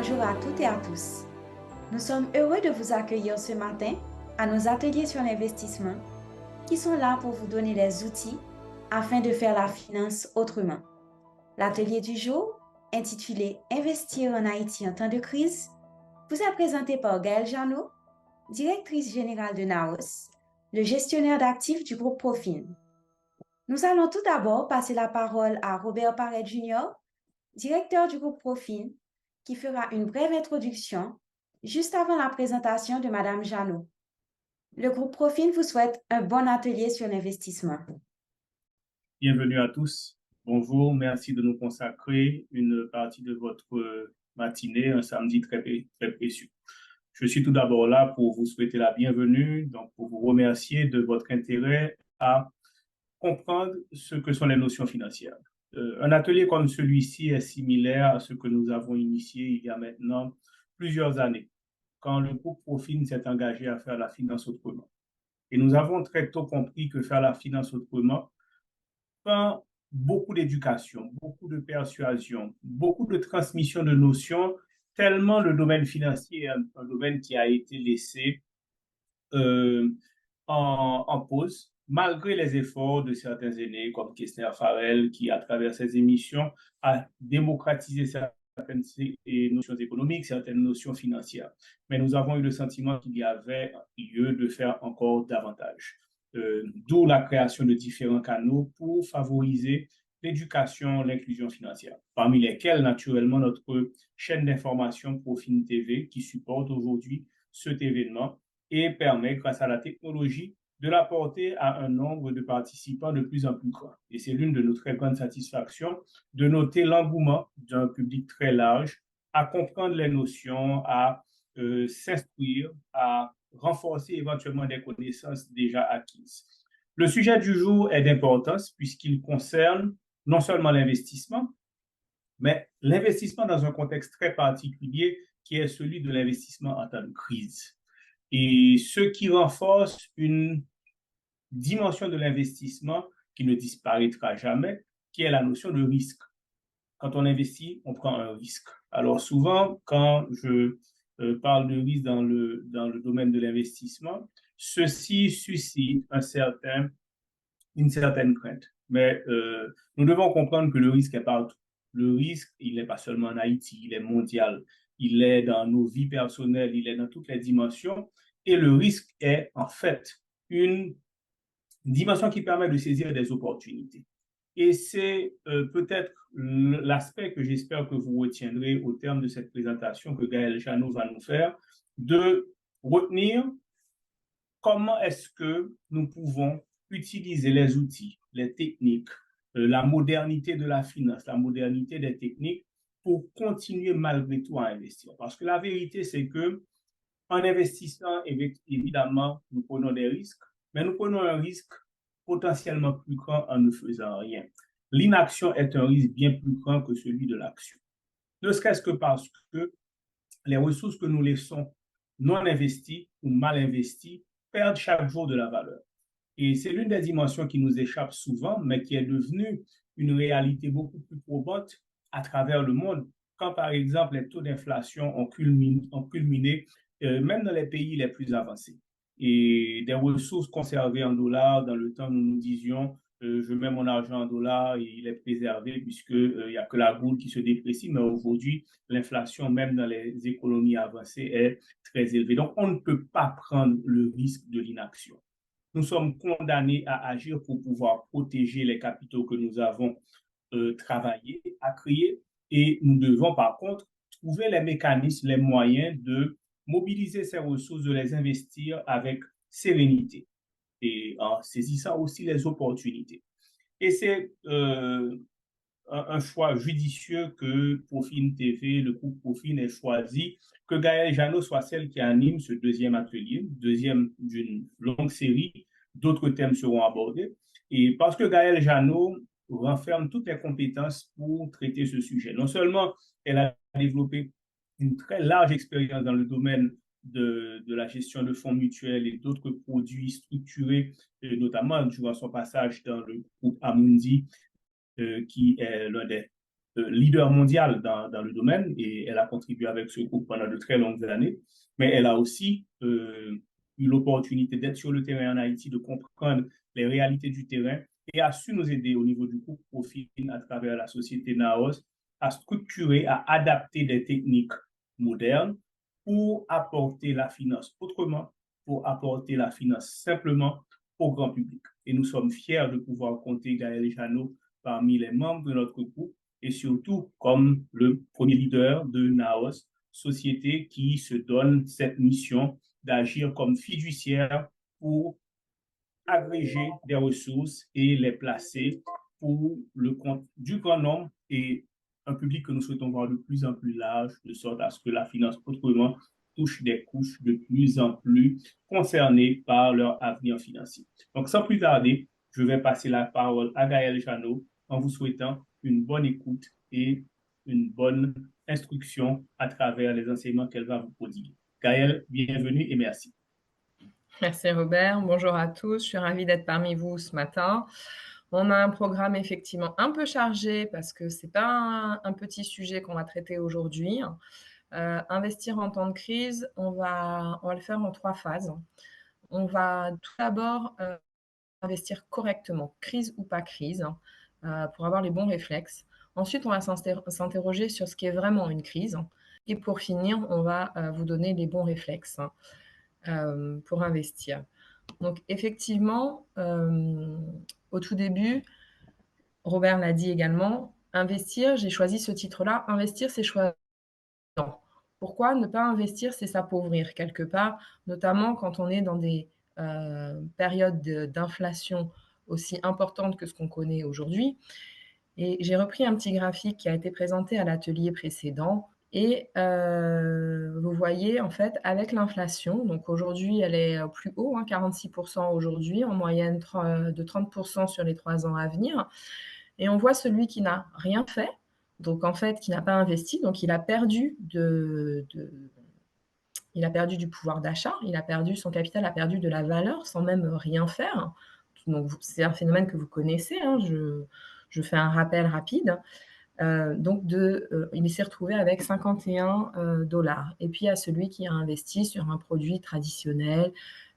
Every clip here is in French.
Bonjour à toutes et à tous. Nous sommes heureux de vous accueillir ce matin à nos ateliers sur l'investissement qui sont là pour vous donner les outils afin de faire la finance autrement. L'atelier du jour, intitulé Investir en Haïti en temps de crise, vous est présenté par Gaëlle Janot, directrice générale de NAOS, le gestionnaire d'actifs du groupe Profin. Nous allons tout d'abord passer la parole à Robert Paré Jr., directeur du groupe Profin, qui fera une brève introduction juste avant la présentation de Madame Janot. Le groupe Profin vous souhaite un bon atelier sur l'investissement. Bienvenue à tous. Bonjour, merci de nous consacrer une partie de votre matinée, un samedi très précieux. Je suis tout d'abord là pour vous souhaiter la bienvenue, donc pour vous remercier de votre intérêt à comprendre ce que sont les notions financières. Un atelier comme celui-ci est similaire à ce que nous avons initié il y a maintenant plusieurs années, quand le groupe Profin s'est engagé à faire la finance autrement. Et nous avons très tôt compris que faire la finance autrement prend beaucoup d'éducation, beaucoup de persuasion, beaucoup de transmission de notions, tellement le domaine financier est un domaine qui a été laissé euh, en pause, malgré les efforts de certains aînés comme Kessner Farrell, qui, à travers ses émissions, a démocratisé certaines notions économiques, certaines notions financières. Mais nous avons eu le sentiment qu'il y avait lieu de faire encore davantage. D'où la création de différents canaux pour favoriser l'éducation, l'inclusion financière, parmi lesquels, naturellement, notre chaîne d'information Profin TV, qui supporte aujourd'hui cet événement et permet, grâce à la technologie, de l'apporter à un nombre de participants de plus en plus grand. Et c'est l'une de nos très grandes satisfactions de noter l'engouement d'un public très large à comprendre les notions, à s'instruire, à renforcer éventuellement des connaissances déjà acquises. Le sujet du jour est d'importance puisqu'il concerne non seulement l'investissement, mais l'investissement dans un contexte très particulier qui est celui de l'investissement en temps de crise. Et ce qui renforce une dimension de l'investissement qui ne disparaîtra jamais, qui est la notion de risque. Quand on investit, on prend un risque. Alors souvent, quand je parle de risque dans le domaine de l'investissement, ceci suscite une certaine crainte. Mais nous devons comprendre que le risque est partout. Le risque, il n'est pas seulement en Haïti, il est mondial. Il est dans nos vies personnelles, il est dans toutes les dimensions. Et le risque est en fait une dimension qui permet de saisir des opportunités. Et c'est peut-être l'aspect que j'espère que vous retiendrez au terme de cette présentation que Gaëlle Janot va nous faire, de retenir comment est-ce que nous pouvons utiliser les outils, les techniques, la modernité de la finance, la modernité des techniques pour continuer malgré tout à investir. Parce que la vérité, c'est que en investissant, évidemment, nous prenons des risques, mais nous prenons un risque potentiellement plus grand en ne faisant rien. L'inaction est un risque bien plus grand que celui de l'action. Ne serait-ce que parce que les ressources que nous laissons non investies ou mal investies perdent chaque jour de la valeur. Et c'est l'une des dimensions qui nous échappe souvent, mais qui est devenue une réalité beaucoup plus probante à travers le monde, quand par exemple les taux d'inflation ont culminé même dans les pays les plus avancés. Et des ressources conservées en dollars, dans le temps, nous nous disions, je mets mon argent en dollars et il est préservé puisqu'il n'y a que la goutte qui se déprécie, mais aujourd'hui, l'inflation, même dans les économies avancées, est très élevée. Donc, on ne peut pas prendre le risque de l'inaction. Nous sommes condamnés à agir pour pouvoir protéger les capitaux que nous avons travaillé, à créer, et nous devons par contre trouver les mécanismes, les moyens de mobiliser ces ressources, de les investir avec sérénité et en saisissant aussi les opportunités. Et c'est un choix judicieux que Profin TV, le groupe Profin, ait choisi que Gaëlle Janot soit celle qui anime ce deuxième atelier, deuxième d'une longue série. D'autres thèmes seront abordés. Et parce que Gaëlle Janot renferme toutes les compétences pour traiter ce sujet. Non seulement elle a développé une très large expérience dans le domaine de la gestion de fonds mutuels et d'autres produits structurés, notamment durant son passage dans le groupe Amundi, qui est l'un des leader mondial dans le domaine et elle a contribué avec ce groupe pendant de très longues années. Mais elle a aussi eu l'opportunité d'être sur le terrain en Haïti, de comprendre les réalités du terrain et a su nous aider au niveau du groupe Profil à travers la société Naos à structurer, à adapter des techniques modernes pour apporter la finance autrement, pour apporter la finance simplement au grand public. Et nous sommes fiers de pouvoir compter Gaël Jeannot parmi les membres de notre groupe et surtout comme le premier leader de Naos, société qui se donne cette mission d'agir comme fiduciaire pour agréger des ressources et les placer pour le compte du grand nombre et un public que nous souhaitons voir de plus en plus large, de sorte à ce que la finance autrement touche des couches de plus en plus concernées par leur avenir financier. Donc, sans plus tarder, je vais passer la parole à Gaël Jeannot en vous souhaitant une bonne écoute et une bonne instruction à travers les enseignements qu'elle va vous prodiguer. Gaël, bienvenue et merci. Merci Robert, bonjour à tous, je suis ravie d'être parmi vous ce matin. On a un programme effectivement un peu chargé parce que ce n'est pas un petit sujet qu'on va traiter aujourd'hui. Investir en temps de crise, on va le faire en 3 phases. On va tout d'abord investir correctement, crise ou pas crise, pour avoir les bons réflexes. Ensuite, on va s'interroger sur ce qui est vraiment une crise. Et pour finir, on va vous donner les bons réflexes pour investir. Donc effectivement, au tout début, Robert l'a dit également, investir, j'ai choisi ce titre-là, investir, c'est choisir. Pourquoi ne pas investir, c'est s'appauvrir quelque part, notamment quand on est dans des périodes d'inflation aussi importantes que ce qu'on connaît aujourd'hui. Et j'ai repris un petit graphique qui a été présenté à l'atelier précédent. Et vous voyez, en fait, avec l'inflation, donc aujourd'hui, elle est plus haut, 46% aujourd'hui, en moyenne de 30% sur les 3 ans à venir. Et on voit celui qui n'a rien fait, donc en fait, qui n'a pas investi, donc il a perdu il a perdu du pouvoir d'achat, il a perdu son capital, a perdu de la valeur sans même rien faire. Donc c'est un phénomène que vous connaissez, je fais un rappel rapide. Donc il s'est retrouvé avec 51 $. Et puis il y a celui qui a investi sur un produit traditionnel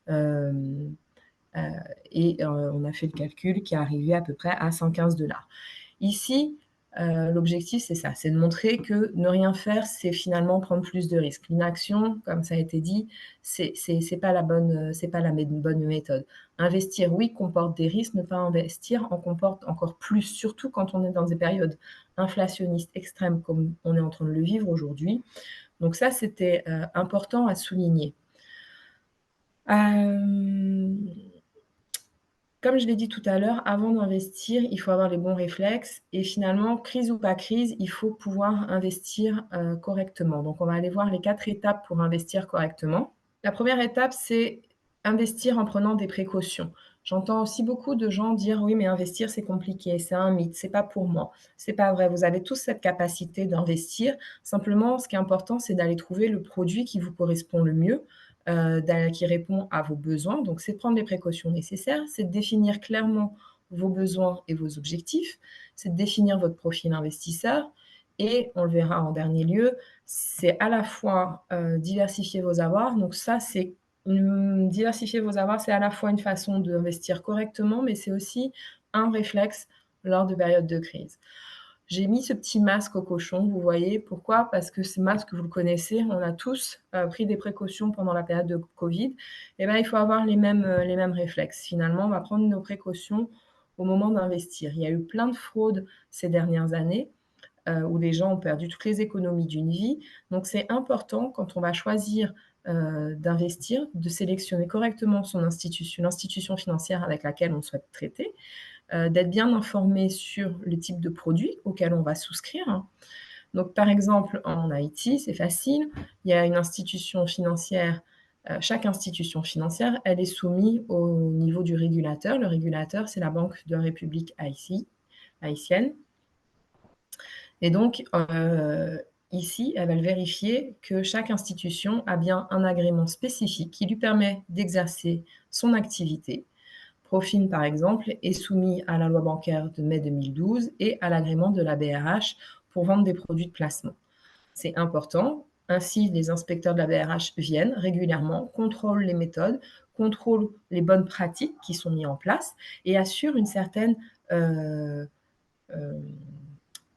et on a fait le calcul qui est arrivé à peu près à 115 $. Ici, l'objectif, c'est ça, c'est de montrer que ne rien faire, c'est finalement prendre plus de risques. L'inaction, comme ça a été dit, c'est pas la bonne méthode. Investir, oui, comporte des risques, ne pas investir en comporte encore plus, surtout quand on est dans des périodes inflationnistes extrêmes comme on est en train de le vivre aujourd'hui. Donc ça, c'était important à souligner. Comme je l'ai dit tout à l'heure, avant d'investir, il faut avoir les bons réflexes et finalement, crise ou pas crise, il faut pouvoir investir correctement. Donc, on va aller voir les 4 étapes pour investir correctement. La première étape, c'est investir en prenant des précautions. J'entends aussi beaucoup de gens dire « oui, mais investir, c'est compliqué, c'est un mythe, c'est pas pour moi ». C'est pas vrai, vous avez tous cette capacité d'investir. Simplement, ce qui est important, c'est d'aller trouver le produit qui vous correspond le mieux, qui répond à vos besoins. Donc, c'est de prendre les précautions nécessaires, c'est de définir clairement vos besoins et vos objectifs, c'est de définir votre profil investisseur et, on le verra en dernier lieu, c'est à la fois diversifier vos avoirs. Donc ça, c'est diversifier vos avoirs, c'est à la fois une façon d'investir correctement, mais c'est aussi un réflexe lors de périodes de crise. J'ai mis ce petit masque au cochon, vous voyez. Pourquoi? Parce que ce masque, vous le connaissez, on a tous pris des précautions pendant la période de Covid. Et bien, il faut avoir les mêmes réflexes. Finalement, on va prendre nos précautions au moment d'investir. Il y a eu plein de fraudes ces dernières années où les gens ont perdu toutes les économies d'une vie. Donc, c'est important, quand on va choisir d'investir, de sélectionner correctement son institution, l'institution financière avec laquelle on souhaite traiter, d'être bien informé sur le type de produit auquel on va souscrire. Donc, par exemple, en Haïti, c'est facile, il y a une institution financière, chaque institution financière, elle est soumise au niveau du régulateur. Le régulateur, c'est la Banque de la République haïtienne. Et donc, ici, elle va vérifier que chaque institution a bien un agrément spécifique qui lui permet d'exercer son activité. Profin, par exemple, est soumis à la loi bancaire de mai 2012 et à l'agrément de la BRH pour vendre des produits de placement. C'est important. Ainsi, les inspecteurs de la BRH viennent régulièrement, contrôlent les méthodes, contrôlent les bonnes pratiques qui sont mises en place et assurent une certaine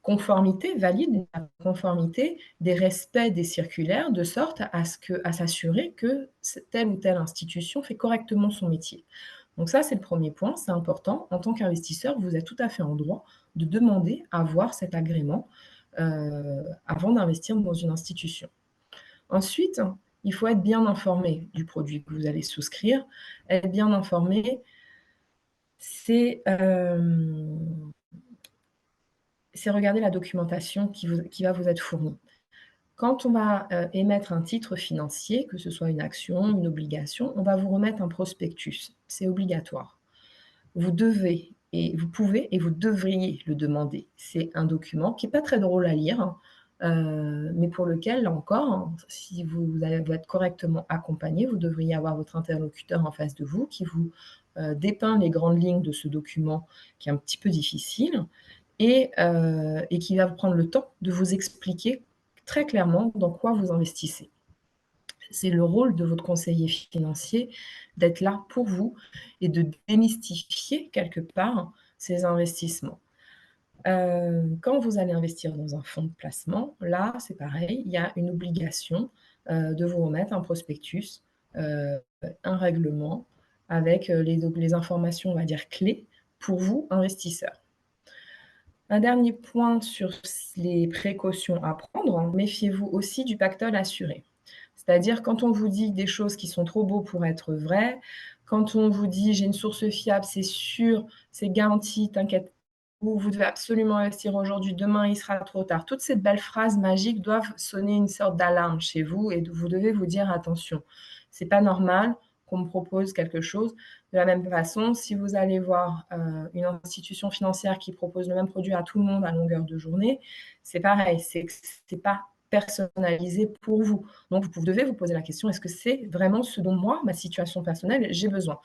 conformité, valide la conformité des respects des circulaires, de sorte à s'assurer que telle ou telle institution fait correctement son métier. Donc ça, c'est le premier point, c'est important. En tant qu'investisseur, vous êtes tout à fait en droit de demander à avoir cet agrément avant d'investir dans une institution. Ensuite, il faut être bien informé du produit que vous allez souscrire. Être bien informé, c'est regarder la documentation qui va vous être fournie. Quand on va émettre un titre financier, que ce soit une action, une obligation, on va vous remettre un prospectus. C'est obligatoire. Vous devez, et vous pouvez, et vous devriez le demander. C'est un document qui n'est pas très drôle à lire, mais pour lequel, là encore, si vous allez être correctement accompagné, vous devriez avoir votre interlocuteur en face de vous qui vous dépeint les grandes lignes de ce document qui est un petit peu difficile et qui va prendre le temps de vous expliquer très clairement dans quoi vous investissez. C'est le rôle de votre conseiller financier d'être là pour vous et de démystifier quelque part ces investissements. Quand vous allez investir dans un fonds de placement, là, c'est pareil, il y a une obligation de vous remettre un prospectus, un règlement avec les informations, on va dire, clés pour vous, investisseurs. Un dernier point sur les précautions à prendre, méfiez-vous aussi du pactole assuré. C'est-à-dire quand on vous dit des choses qui sont trop beaux pour être vraies, quand on vous dit: «J'ai une source fiable, c'est sûr, c'est garanti, t'inquiète, vous devez absolument investir aujourd'hui, demain il sera trop tard». Toutes ces belles phrases magiques doivent sonner une sorte d'alarme chez vous et vous devez vous dire: «Attention, c'est pas normal qu'on me propose quelque chose». De la même façon, si vous allez voir, une institution financière qui propose le même produit à tout le monde à longueur de journée, c'est pareil, c'est pas personnalisé pour vous. Donc vous devez vous poser la question: «Est-ce que c'est vraiment ce dont moi, ma situation personnelle, j'ai besoin?»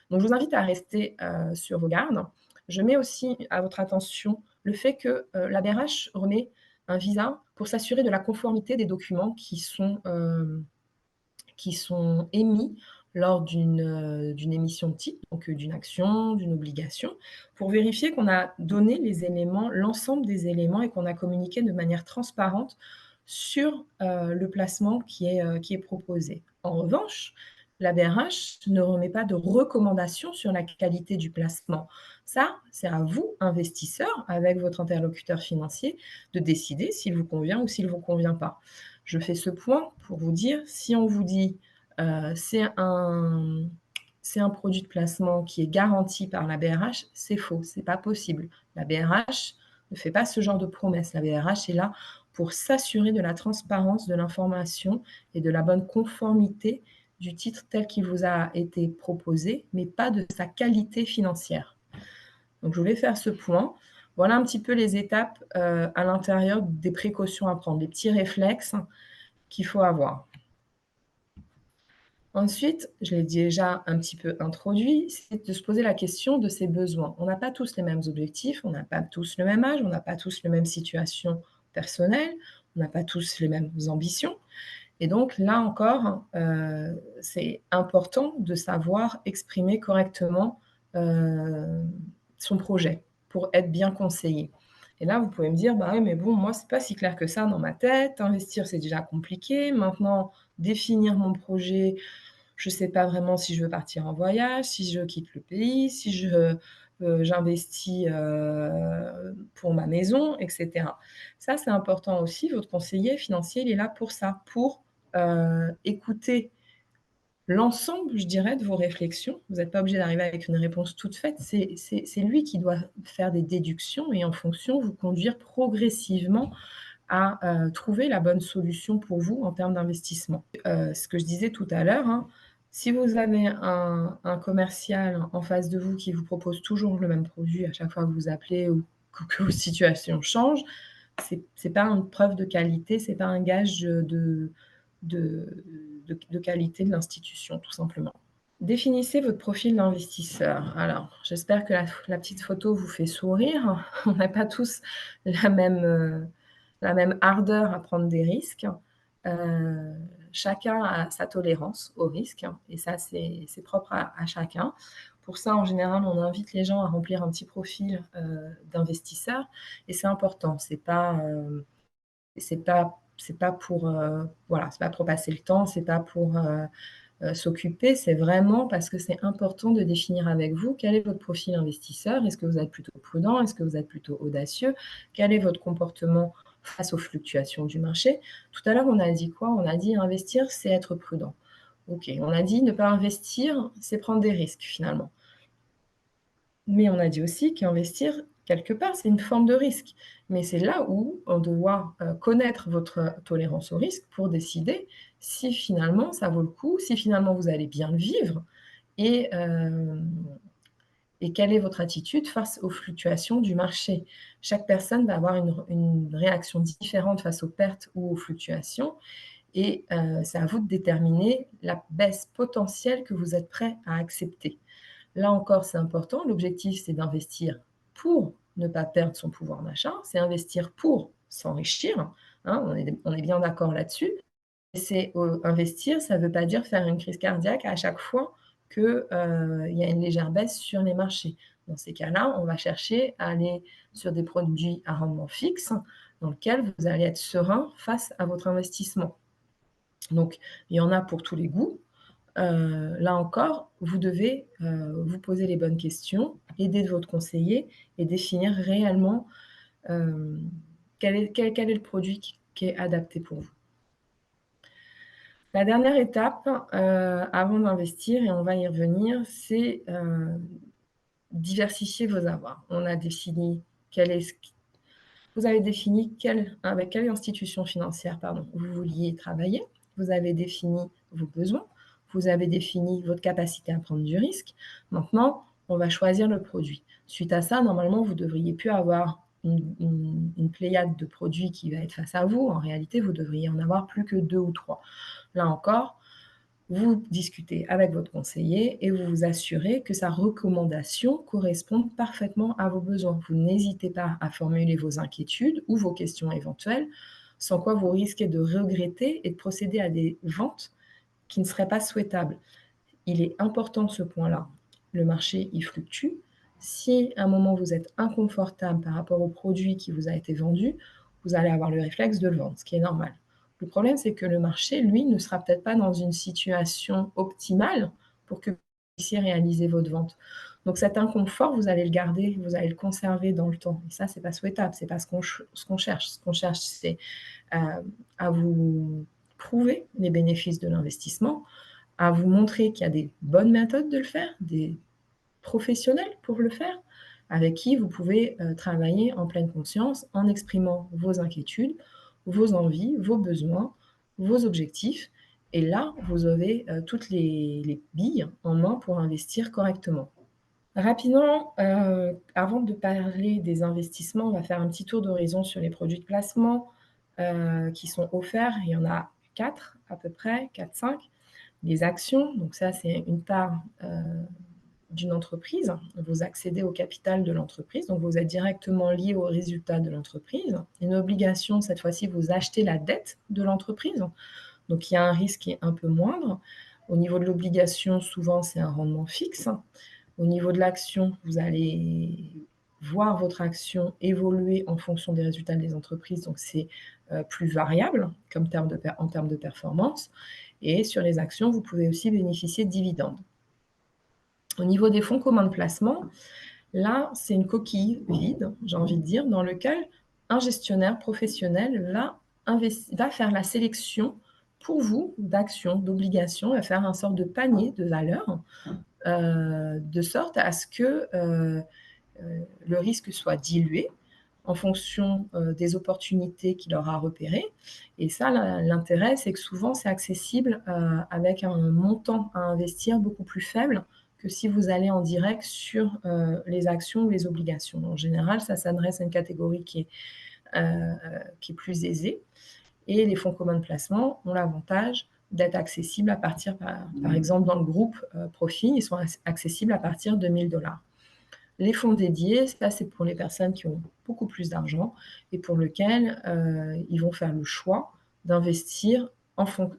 Donc je vous invite à rester, sur vos gardes. Je mets aussi à votre attention le fait que, la BRH remet un visa pour s'assurer de la conformité des documents qui sont émis lors d'une émission de titre, donc d'une action, d'une obligation, pour vérifier qu'on a donné les éléments, l'ensemble des éléments et qu'on a communiqué de manière transparente sur, le placement qui est proposé. En revanche, la BRH ne remet pas de recommandations sur la qualité du placement. Ça, c'est à vous, investisseurs, avec votre interlocuteur financier, de décider s'il vous convient ou s'il ne vous convient pas. Je fais ce point pour vous dire, si on vous dit, c'est un produit de placement qui est garanti par la BRH, c'est faux, c'est pas possible. La BRH ne fait pas ce genre de promesses. La BRH est là pour s'assurer de la transparence de l'information et de la bonne conformité du titre tel qu'il vous a été proposé, mais pas de sa qualité financière. Donc je voulais faire ce point. Voilà un petit peu les étapes, à l'intérieur des précautions à prendre, les petits réflexes qu'il faut avoir. Ensuite, je l'ai déjà un petit peu introduit, c'est de se poser la question de ses besoins. On n'a pas tous les mêmes objectifs, on n'a pas tous le même âge, on n'a pas tous les mêmes situations personnelles, on n'a pas tous les mêmes ambitions. Et donc là encore, c'est important de savoir exprimer correctement, son projet pour être bien conseillé. Et là, vous pouvez me dire: «Bah oui, mais bon, moi, c'est pas si clair que ça dans ma tête. Investir, c'est déjà compliqué. Maintenant, définir mon projet, je sais pas vraiment si je veux partir en voyage, si je quitte le pays, si j'investis, pour ma maison» et cetera. Ça, c'est important aussi. Votre conseiller financier, il est là pour ça, pour, écouter l'ensemble, je dirais, de vos réflexions. Vous n'êtes pas obligé d'arriver avec une réponse toute faite. C'est lui qui doit faire des déductions et en fonction, vous conduire progressivement à, trouver la bonne solution pour vous en termes d'investissement. Ce que je disais tout à l'heure, hein, si vous avez un commercial en face de vous qui vous propose toujours le même produit à chaque fois que vous appelez ou que vos situations changent, c'est pas une preuve de qualité, c'est pas un gage de qualité de l'institution, tout simplement. Définissez votre profil d'investisseur. Alors, j'espère que la petite photo vous fait sourire. On n'a pas tous la même, la même ardeur à prendre des risques. Chacun a sa tolérance au risque et ça, c'est propre à chacun. Pour ça, en général, on invite les gens à remplir un petit profil d'investisseur et c'est important. C'est pas pour voilà, c'est pas pour passer le temps, c'est pas pour s'occuper, c'est vraiment parce que c'est important de définir avec vous quel est votre profil investisseur. Est-ce que vous êtes plutôt prudent? Est-ce que vous êtes plutôt audacieux? Quel est votre comportement face aux fluctuations du marché? Tout à l'heure, on a dit quoi? On a dit investir, c'est être prudent. OK, on a dit ne pas investir, c'est prendre des risques finalement. Mais on a dit aussi qu'investir, quelque part, c'est une forme de risque. Mais c'est là où on doit connaître votre tolérance au risque pour décider si finalement ça vaut le coup, si finalement vous allez bien le vivre et, et quelle est votre attitude face aux fluctuations du marché. Chaque personne va avoir une réaction différente face aux pertes ou aux fluctuations et c'est à vous de déterminer la baisse potentielle que vous êtes prêt à accepter. Là encore, c'est important. L'objectif, c'est d'investir pour ne pas perdre son pouvoir d'achat. C'est investir pour s'enrichir. Hein, on est bien d'accord là-dessus. Et c'est investir, ça ne veut pas dire faire une crise cardiaque à chaque fois qu'il y a une légère baisse sur les marchés. Dans ces cas-là, on va chercher à aller sur des produits à rendement fixe dans lesquels vous allez être serein face à votre investissement. Donc, il y en a pour tous les goûts. Là encore, vous devez vous poser les bonnes questions, aider votre conseiller et définir réellement quel est le produit qui est adapté pour vous. La dernière étape avant d'investir, et on va y revenir, c'est diversifier vos avoirs. On a défini vous avez défini avec quelle institution financière vous vouliez travailler. Vous avez défini vos besoins. Vous avez défini votre capacité à prendre du risque. Maintenant, on va choisir le produit. Suite à ça, normalement, vous ne devriez plus avoir une pléiade de produits qui va être face à vous. En réalité, vous devriez en avoir plus que 2 ou 3. Là encore, vous discutez avec votre conseiller et vous vous assurez que sa recommandation correspond parfaitement à vos besoins. Vous n'hésitez pas à formuler vos inquiétudes ou vos questions éventuelles, sans quoi vous risquez de regretter et de procéder à des ventes qui ne seraient pas souhaitables. Il est important ce point-là. Le marché, il fluctue. Si à un moment vous êtes inconfortable par rapport au produit qui vous a été vendu, vous allez avoir le réflexe de le vendre, ce qui est normal. Le problème, c'est que le marché, lui, ne sera peut-être pas dans une situation optimale pour que vous puissiez réaliser votre vente. Donc cet inconfort, vous allez le garder, vous allez le conserver dans le temps. Et ça, c'est pas souhaitable, c'est pas ce qu'on cherche. Ce qu'on cherche, c'est à vous prouver les bénéfices de l'investissement, à vous montrer qu'il y a des bonnes méthodes de le faire, des professionnels pour le faire, avec qui vous pouvez travailler en pleine conscience en exprimant vos inquiétudes, vos envies, vos besoins, vos objectifs. Et là, vous avez toutes les billes en main pour investir correctement. Rapidement, avant de parler des investissements, on va faire un petit tour d'horizon sur les produits de placement qui sont offerts. Il y en a 4 à peu près, 4-5. Les actions, donc ça, c'est une part d'une entreprise. Vous accédez au capital de l'entreprise, donc vous êtes directement lié aux résultats de l'entreprise. Une obligation, cette fois-ci, vous achetez la dette de l'entreprise, donc il y a un risque qui est un peu moindre. Au niveau de l'obligation, souvent, c'est un rendement fixe. Au niveau de l'action, vous allez voir votre action évoluer en fonction des résultats des entreprises, donc c'est plus variable en termes de performance. Et sur les actions, vous pouvez aussi bénéficier de dividendes. Au niveau des fonds communs de placement, là, c'est une coquille vide, j'ai envie de dire, dans lequel un gestionnaire professionnel va faire la sélection pour vous d'actions, d'obligations, va faire un sort de panier de valeurs, de sorte à ce que le risque soit dilué en fonction des opportunités qu'il aura repérées. Et ça, l'intérêt, c'est que souvent, c'est accessible avec un montant à investir beaucoup plus faible que si vous allez en direct sur les actions ou les obligations. En général, ça s'adresse à une catégorie qui est plus aisée. Et les fonds communs de placement ont l'avantage d'être accessibles à partir, par exemple, dans le groupe Profit, ils sont accessibles à partir de 1 000 $. Les fonds dédiés, ça, c'est pour les personnes qui ont beaucoup plus d'argent et pour lesquelles ils vont faire le choix d'investir en fond.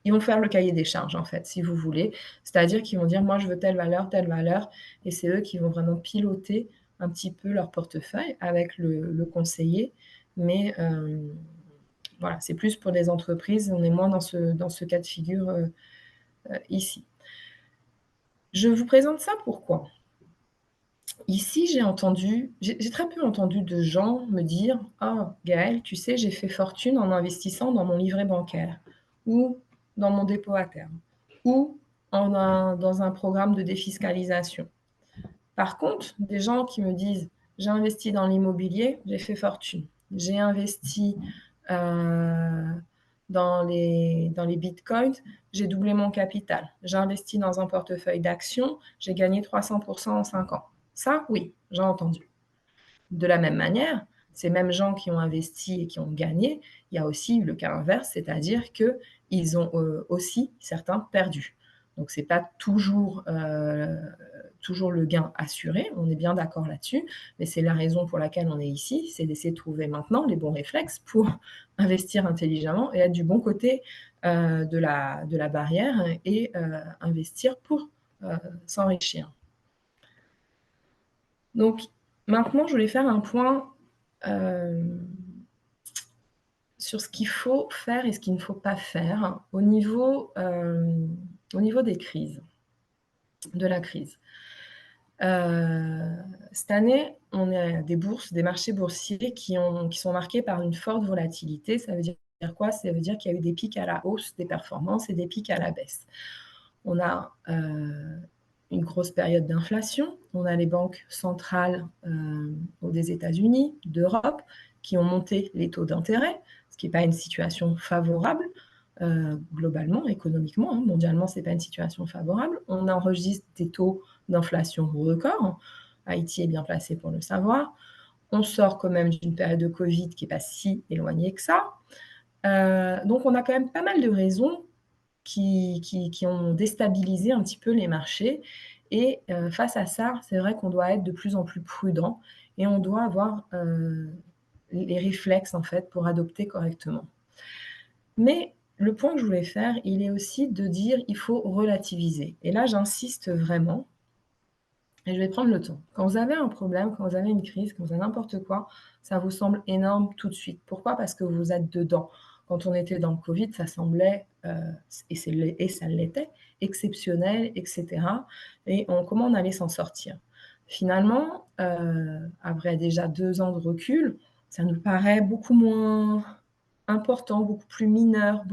Ils vont faire le cahier des charges, en fait, si vous voulez. C'est-à-dire qu'ils vont dire, moi, je veux telle valeur, et c'est eux qui vont vraiment piloter un petit peu leur portefeuille avec le conseiller. Mais voilà, c'est plus pour des entreprises, on est moins dans ce cas de figure ici. Je vous présente ça pourquoi? Ici, j'ai très peu entendu de gens me dire: «Ah Gaëlle, tu sais, j'ai fait fortune en investissant dans mon livret bancaire ou dans mon dépôt à terme ou dans un programme de défiscalisation». Par contre, des gens qui me disent: «J'ai investi dans l'immobilier, j'ai fait fortune. J'ai investi, heu, dans les bitcoins, j'ai doublé mon capital. J'ai investi dans un portefeuille d'actions, j'ai gagné 300 en 5 ans». Ça, oui, j'ai entendu. De la même manière, ces mêmes gens qui ont investi et qui ont gagné, il y a aussi le cas inverse, c'est-à-dire qu'ils ont, aussi certains perdu. Donc c'est pas toujours le gain assuré, on est bien d'accord là-dessus, mais c'est la raison pour laquelle on est ici, c'est d'essayer de trouver maintenant les bons réflexes pour investir intelligemment et être du bon côté, de la barrière et investir pour, s'enrichir. Donc maintenant, je voulais faire un point, hem, sur ce qu'il faut faire et ce qu'il ne faut pas faire au niveau des crises, de la crise. Cette année, on est à des marchés boursiers qui sont marqués par une forte volatilité. Ça veut dire quoi? Ça veut dire qu'il y a eu des pics à la hausse des performances et des pics à la baisse. On a, une grosse période d'inflation. On a les banques centrales, des États-Unis, d'Europe, qui ont monté les taux d'intérêt, ce qui est pas une situation favorable, globalement, économiquement, hein. Mondialement, c'est pas une situation favorable. On enregistre des taux d'inflation records. Haïti est bien placé pour le savoir. On sort quand même d'une période de Covid qui est pas si éloignée que ça. Donc on a quand même pas mal de raisons qui ont déstabilisé un petit peu les marchés et face à ça, c'est vrai qu'on doit être de plus en plus prudent et on doit avoir, les réflexes, en fait, pour adopter correctement. Mais le point que je voulais faire, il est aussi de dire: «Il faut relativiser» et là, j'insiste vraiment et je vais prendre le temps. Quand vous avez un problème, quand vous avez une crise, quand vous avez n'importe quoi, ça vous semble énorme tout de suite. Pourquoi? Parce que vous êtes dedans. Quand on était dans le Covid, ça semblait, et ça l'était, exceptionnel et cetera et comment on allait s'en sortir. Finalement, après déjà 2 ans de recul, ça nous paraît beaucoup moins important, beaucoup plus mineur,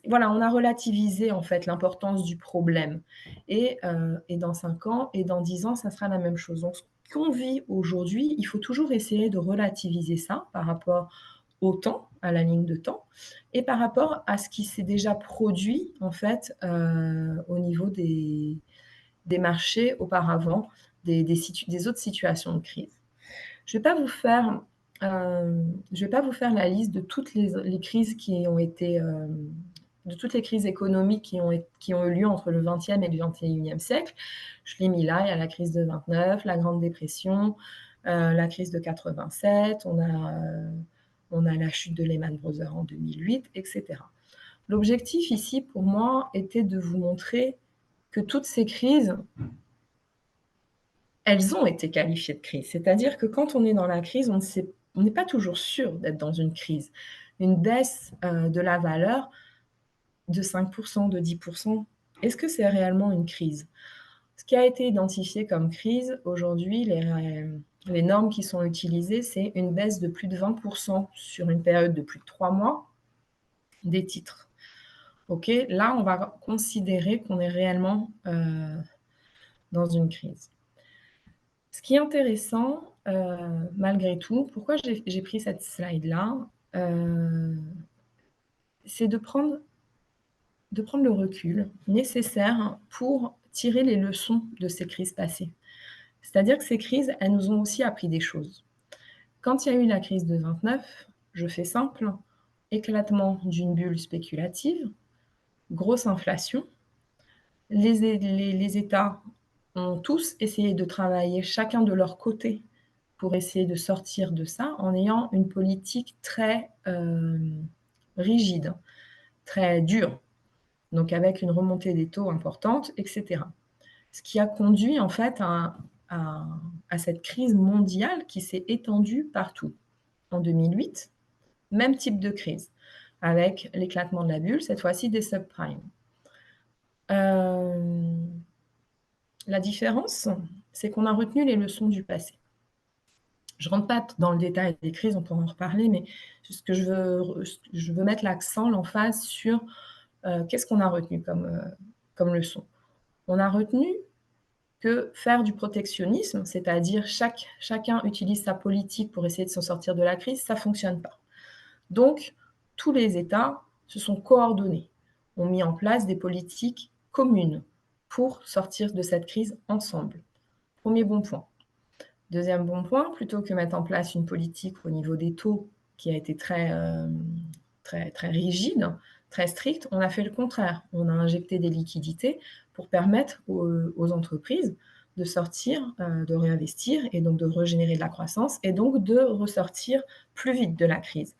voilà, on a relativisé en fait l'importance du problème et dans 5 ans et dans 10 ans, ça sera la même chose. Donc ce qu'on vit aujourd'hui, il faut toujours essayer de relativiser ça par rapport au temps, à la ligne de temps et par rapport à ce qui s'est déjà produit en fait, au niveau des marchés auparavant, des autres situations de crise. Je vais pas vous faire, je vais pas vous faire la liste de toutes les crises qui ont été, de toutes les crises économiques qui ont eu lieu entre le 20e et le 21e siècle. Je l'ai mis là, il y a la crise de 29, la Grande Dépression, la crise de 87, on a la chute de Lehman Brothers en 2008 et cetera. L'objectif ici, pour moi, était de vous montrer que toutes ces crises, elles ont été qualifiées de crise. C'est-à-dire que quand on est dans la crise, on n'est pas toujours sûr d'être dans une crise. Une baisse, de la valeur de 5 de 10 est-ce que c'est réellement une crise? Ce qui a été identifié comme crise, aujourd'hui, les normes qui sont utilisées, c'est une baisse de plus de 20 sur une période de plus de 3 mois des titres. OK? Là, on va considérer qu'on est réellement, dans une crise. Ce qui est intéressant, malgré tout, pourquoi j'ai pris cette slide-là, c'est de prendre le recul nécessaire pour tirer les leçons de ces crises passées. C'est-à-dire que ces crises, elles nous ont aussi appris des choses. Quand il y a eu la crise de 29, je fais simple, éclatement d'une bulle spéculative, grosse inflation, les États ont tous essayé de travailler chacun de leur côté pour essayer de sortir de ça en ayant une politique très rigide, très dure, donc avec une remontée des taux importante, etc. Ce qui a conduit en fait à cette crise mondiale qui s'est étendue partout. En 2008, même type de crise, avec l'éclatement de la bulle, cette fois-ci des subprimes. La différence, c'est qu'on a retenu les leçons du passé. Je ne rentre pas dans le détail des crises, on pourra en reparler, mais ce que je veux mettre l'accent, l'emphase sur qu'est-ce qu'on a retenu comme leçon. On a retenu que faire du protectionnisme, c'est-à-dire chacun utilise sa politique pour essayer de s'en sortir de la crise, ça ne fonctionne pas. Donc, tous les États se sont coordonnés, ont mis en place des politiques communes pour sortir de cette crise ensemble. Premier bon point. Deuxième bon point, plutôt que mettre en place une politique au niveau des taux qui a été très rigide, très stricte, on a fait le contraire. On a injecté des liquidités pour permettre aux entreprises de sortir, de réinvestir et donc de régénérer de la croissance et donc de ressortir plus vite de la crise.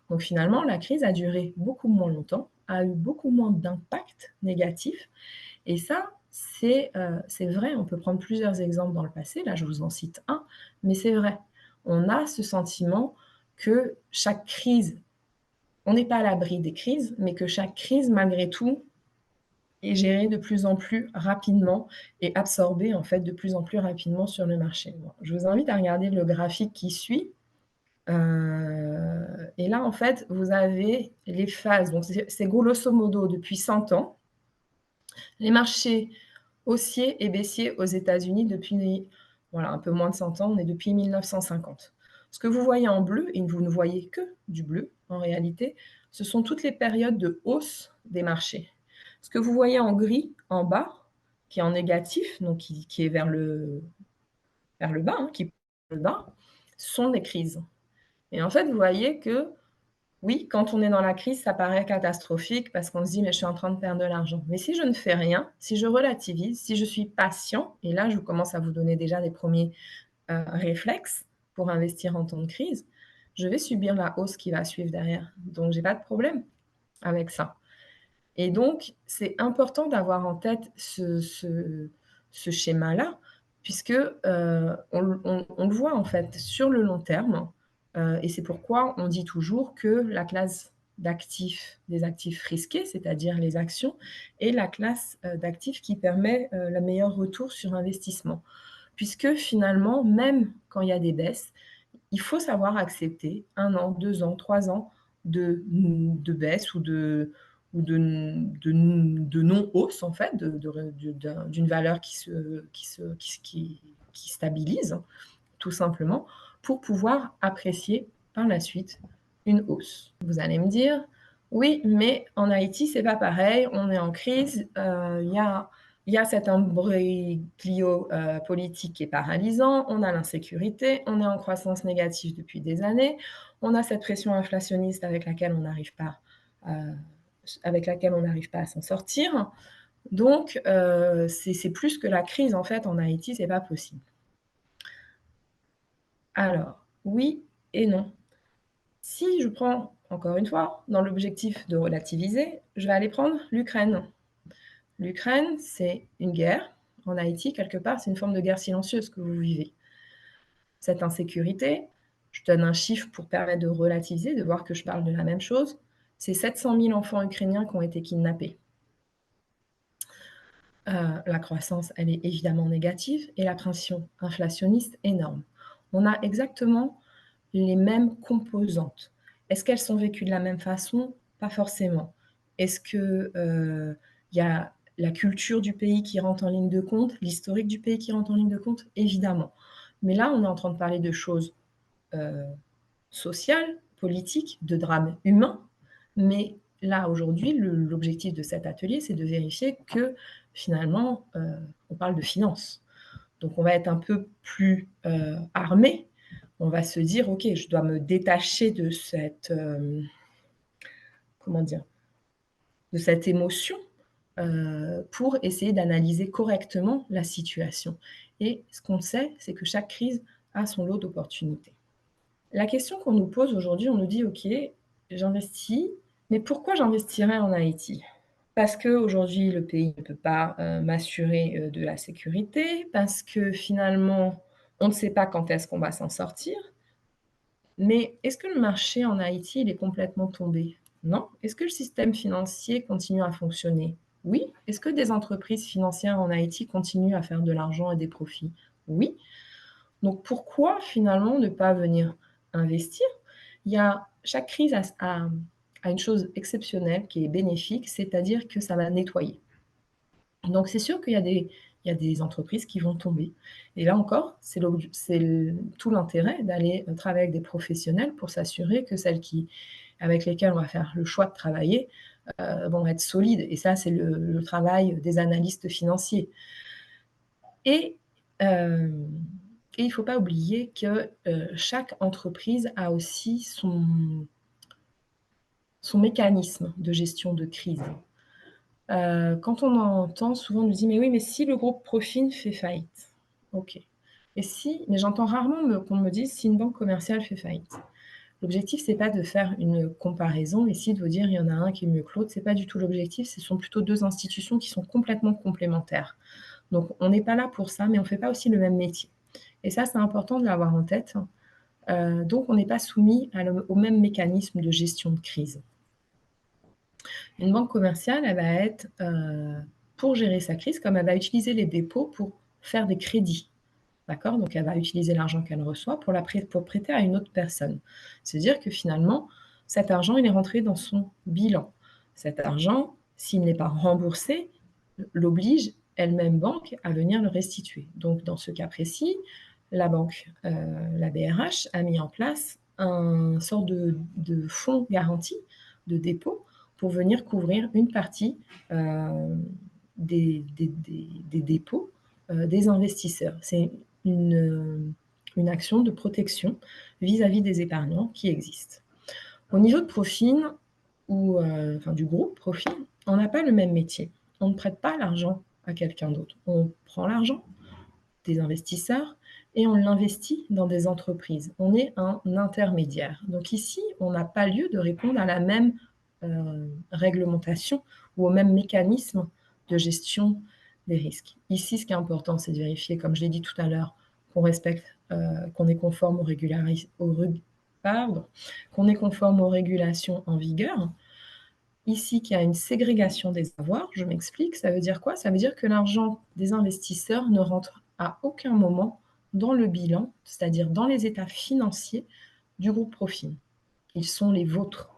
Donc finalement, la crise a duré beaucoup moins longtemps, a eu beaucoup moins d'impact négatif et ça, c'est vrai. On peut prendre plusieurs exemples dans le passé. Là, je vous en cite un, mais c'est vrai. On a ce sentiment que chaque crise, on n'est pas à l'abri des crises, mais que chaque crise, malgré tout, est gérée de plus en plus rapidement et absorbée en fait de plus en plus rapidement sur le marché. Bon, je vous invite à regarder le graphique qui suit. Et là, en fait, vous avez les phases. Donc, c'est grosso modo depuis 100 ans. Les marchés haussiers et baissiers aux États-Unis depuis un peu moins de 100 ans, on est depuis 1950. Ce que vous voyez en bleu, et vous ne voyez que du bleu en réalité, ce sont toutes les périodes de hausse des marchés. Ce que vous voyez en gris en bas, qui est en négatif, donc qui est vers le bas, sont des crises. Et en fait, vous voyez que oui, quand on est dans la crise, ça paraît catastrophique parce qu'on se dit, mais je suis en train de perdre de l'argent. Mais si je ne fais rien, si je relativise, si je suis patient, et là, je commence à vous donner déjà des premiers réflexes pour investir en temps de crise, je vais subir la hausse qui va suivre derrière. Donc, je n'ai pas de problème avec ça. Et donc, c'est important d'avoir en tête ce schéma-là, puisque on le voit en fait sur le long terme. Et c'est pourquoi on dit toujours que la classe d'actifs, des actifs risqués, c'est-à-dire les actions, est la classe d'actifs qui permet le meilleur retour sur investissement. Puisque finalement, même quand il y a des baisses, il faut savoir accepter 1 an, 2 ans, 3 ans de baisse ou de non-hausse, en fait, d'une valeur qui stabilise, tout simplement, pour pouvoir apprécier par la suite une hausse. Vous allez me dire, oui, mais en Haïti, c'est pas pareil, on est en crise, il y a cet imbroglio politique qui est paralysant, on a l'insécurité, on est en croissance négative depuis des années, on a cette pression inflationniste avec laquelle on n'arrive pas à s'en sortir. Donc, c'est plus que la crise, en fait, en Haïti, c'est pas possible. Alors, oui et non. Si je prends, encore une fois, dans l'objectif de relativiser, je vais aller prendre l'Ukraine. L'Ukraine, c'est une guerre. En Haïti, quelque part, c'est une forme de guerre silencieuse que vous vivez. Cette insécurité, je donne un chiffre pour permettre de relativiser, de voir que je parle de la même chose, c'est 700 000 enfants ukrainiens qui ont été kidnappés. La croissance, elle est évidemment négative et la pression inflationniste énorme. On a exactement les mêmes composantes. Est-ce qu'elles sont vécues de la même façon? Pas forcément. Est-ce qu'il y a la culture du pays qui rentre en ligne de compte, l'historique du pays qui rentre en ligne de compte? Évidemment. Mais là, on est en train de parler de choses sociales, politiques, de drames humains. Mais là, aujourd'hui, l'objectif de cet atelier, c'est de vérifier que finalement, on parle de finances. Donc, on va être un peu plus armé. On va se dire, OK, je dois me détacher de cette, de cette émotion pour essayer d'analyser correctement la situation. Et ce qu'on sait, c'est que chaque crise a son lot d'opportunités. La question qu'on nous pose aujourd'hui, on nous dit: «OK, j'investis, mais pourquoi j'investirais en Haïti?» Parce qu'aujourd'hui, le pays ne peut pas, m'assurer, de la sécurité, parce que finalement, on ne sait pas quand est-ce qu'on va s'en sortir. Mais est-ce que le marché en Haïti, il est complètement tombé? Non. Est-ce que le système financier continue à fonctionner? Oui. Est-ce que des entreprises financières en Haïti continuent à faire de l'argent et des profits? Oui. Donc pourquoi finalement ne pas venir investir? Chaque crise a une chose exceptionnelle qui est bénéfique, c'est-à-dire que ça va nettoyer. Donc c'est sûr qu'il y a des entreprises qui vont tomber. Et là encore, tout l'intérêt d'aller, travailler avec des professionnels pour s'assurer que avec lesquelles on va faire le choix de travailler, vont être solides. Et ça, c'est le travail des analystes financiers. Et hem et il ne faut pas oublier que, chaque entreprise a aussi son mécanisme de gestion de crise. Quand on entend souvent, on nous dit: «Mais oui, mais si le groupe Profin fait faillite?» OK. Mais j'entends rarement qu'on me dise: «Si une banque commerciale fait faillite». L'objectif, c'est pas de faire une comparaison ici, de vous dire: «Il y en a un qui est mieux que l'autre», c'est pas du tout l'objectif, ce sont plutôt 2 institutions qui sont complètement complémentaires. Donc on n'est pas là pour ça, mais on fait pas aussi le même métier. Et ça, c'est important de l'avoir en tête. Donc on n'est pas soumis au même mécanisme de gestion de crise. Une banque commerciale, elle va être, pour gérer sa crise, comme elle va utiliser les dépôts pour faire des crédits, d'accord? Donc elle va utiliser l'argent qu'elle reçoit pour prêter à une autre personne. C'est-à-dire que finalement, cet argent, il est rentré dans son bilan. Cet argent, s'il n'est pas remboursé, l'oblige elle-même banque à venir le restituer. Donc dans ce cas précis, la banque, la BRH a mis en place un sort de fonds garanti, de dépôt, pour venir couvrir une partie, des dépôts, des investisseurs. C'est une action de protection vis-à-vis des épargnants qui existe. Au niveau de Profin enfin du groupe Profin, on n'a pas le même métier. On ne prête pas l'argent à quelqu'un d'autre. On prend l'argent des investisseurs et on l'investit dans des entreprises. On est un intermédiaire. Donc ici, on n'a pas lieu de répondre à la même, réglementation ou au même mécanisme de gestion des risques. Ici, ce qui est important, c'est de vérifier, comme je l'ai dit tout à l'heure, qu'on respecte, qu'on est conforme qu'on est conforme aux régulations en vigueur. Ici, qu'il y a une ségrégation des avoirs, je m'explique, ça veut dire quoi? Ça veut dire que l'argent des investisseurs ne rentre à aucun moment dans le bilan, c'est-à-dire dans les états financiers du groupe Profin. Ils sont les vôtres.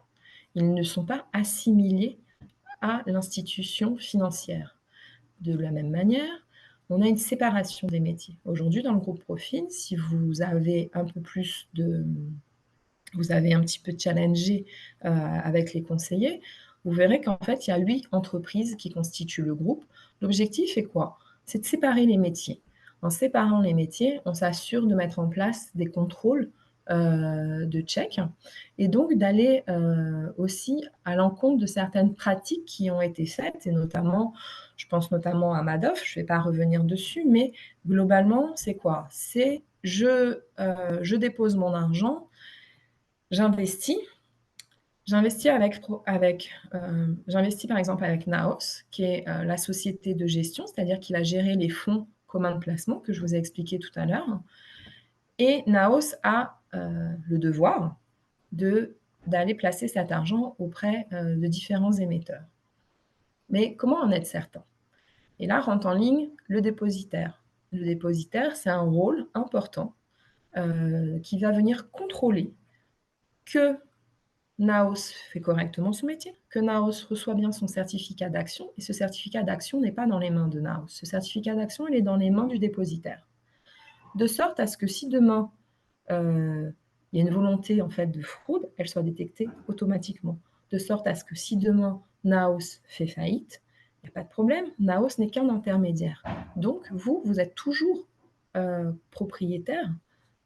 Ils ne sont pas assimilés à l'institution financière. De la même manière, on a une séparation des métiers. Aujourd'hui, dans le groupe Profin, si vous avez un petit peu challengé, avec les conseillers, vous verrez qu'en fait, il y a 8 entreprises qui constituent le groupe. L'objectif est quoi? C'est de séparer les métiers. En séparant les métiers, on s'assure de mettre en place des contrôles, de check et donc d'aller, aussi à l'encontre de certaines pratiques qui ont été faites et notamment, je pense notamment à Madoff, je ne vais pas revenir dessus, mais globalement, c'est quoi? C'est je dépose mon argent, j'investis. J'investis par exemple avec Naos, qui est, la société de gestion, c'est-à-dire qui va gérer les fonds communs de placement que je vous ai expliqué tout à l'heure. Et Naos a, le devoir d'aller placer cet argent auprès, de différents émetteurs. Mais comment en être certain? Et là rentre en ligne le dépositaire. Le dépositaire, c'est un rôle important, qui va venir contrôler que Naos fait correctement son métier, que Naos reçoit bien son certificat d'action et ce certificat d'action n'est pas dans les mains de Naos. Ce certificat d'action, il est dans les mains du dépositaire. De sorte à ce que si demain, il y a une volonté en fait de fraude, elle soit détectée automatiquement. De sorte à ce que si demain Naos fait faillite, il n'y a pas de problème, Naos n'est qu'un intermédiaire. Donc vous êtes toujours, propriétaire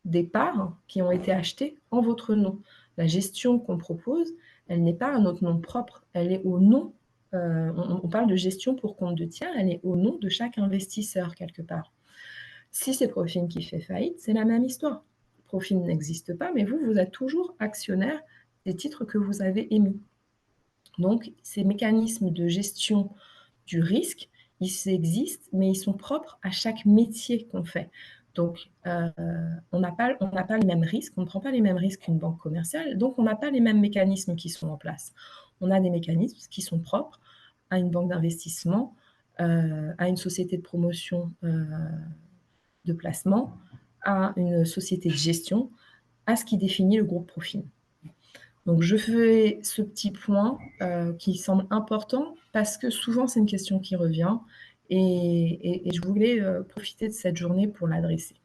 des parts qui ont été achetées en votre nom. La gestion qu'on propose, elle n'est pas à notre nom propre, elle est au nom on parle de gestion pour compte de tiers, elle est au nom de chaque investisseur quelque part. Si c'est Profin qui fait faillite, c'est la même histoire. Profin n'existe pas, mais vous êtes toujours actionnaire des titres que vous avez émis. Donc, ces mécanismes de gestion du risque, ils existent, mais ils sont propres à chaque métier qu'on fait. Donc, on n'a pas les mêmes risques, on ne prend pas les mêmes risques qu'une banque commerciale, donc on n'a pas les mêmes mécanismes qui sont en place. On a des mécanismes qui sont propres à une banque d'investissement, à une société de promotion de placement, à une société de gestion, à ce qui définit le groupe Profin. Donc, je fais ce petit point qui semble important parce que souvent, c'est une question qui revient et je voulais profiter de cette journée pour l'adresser.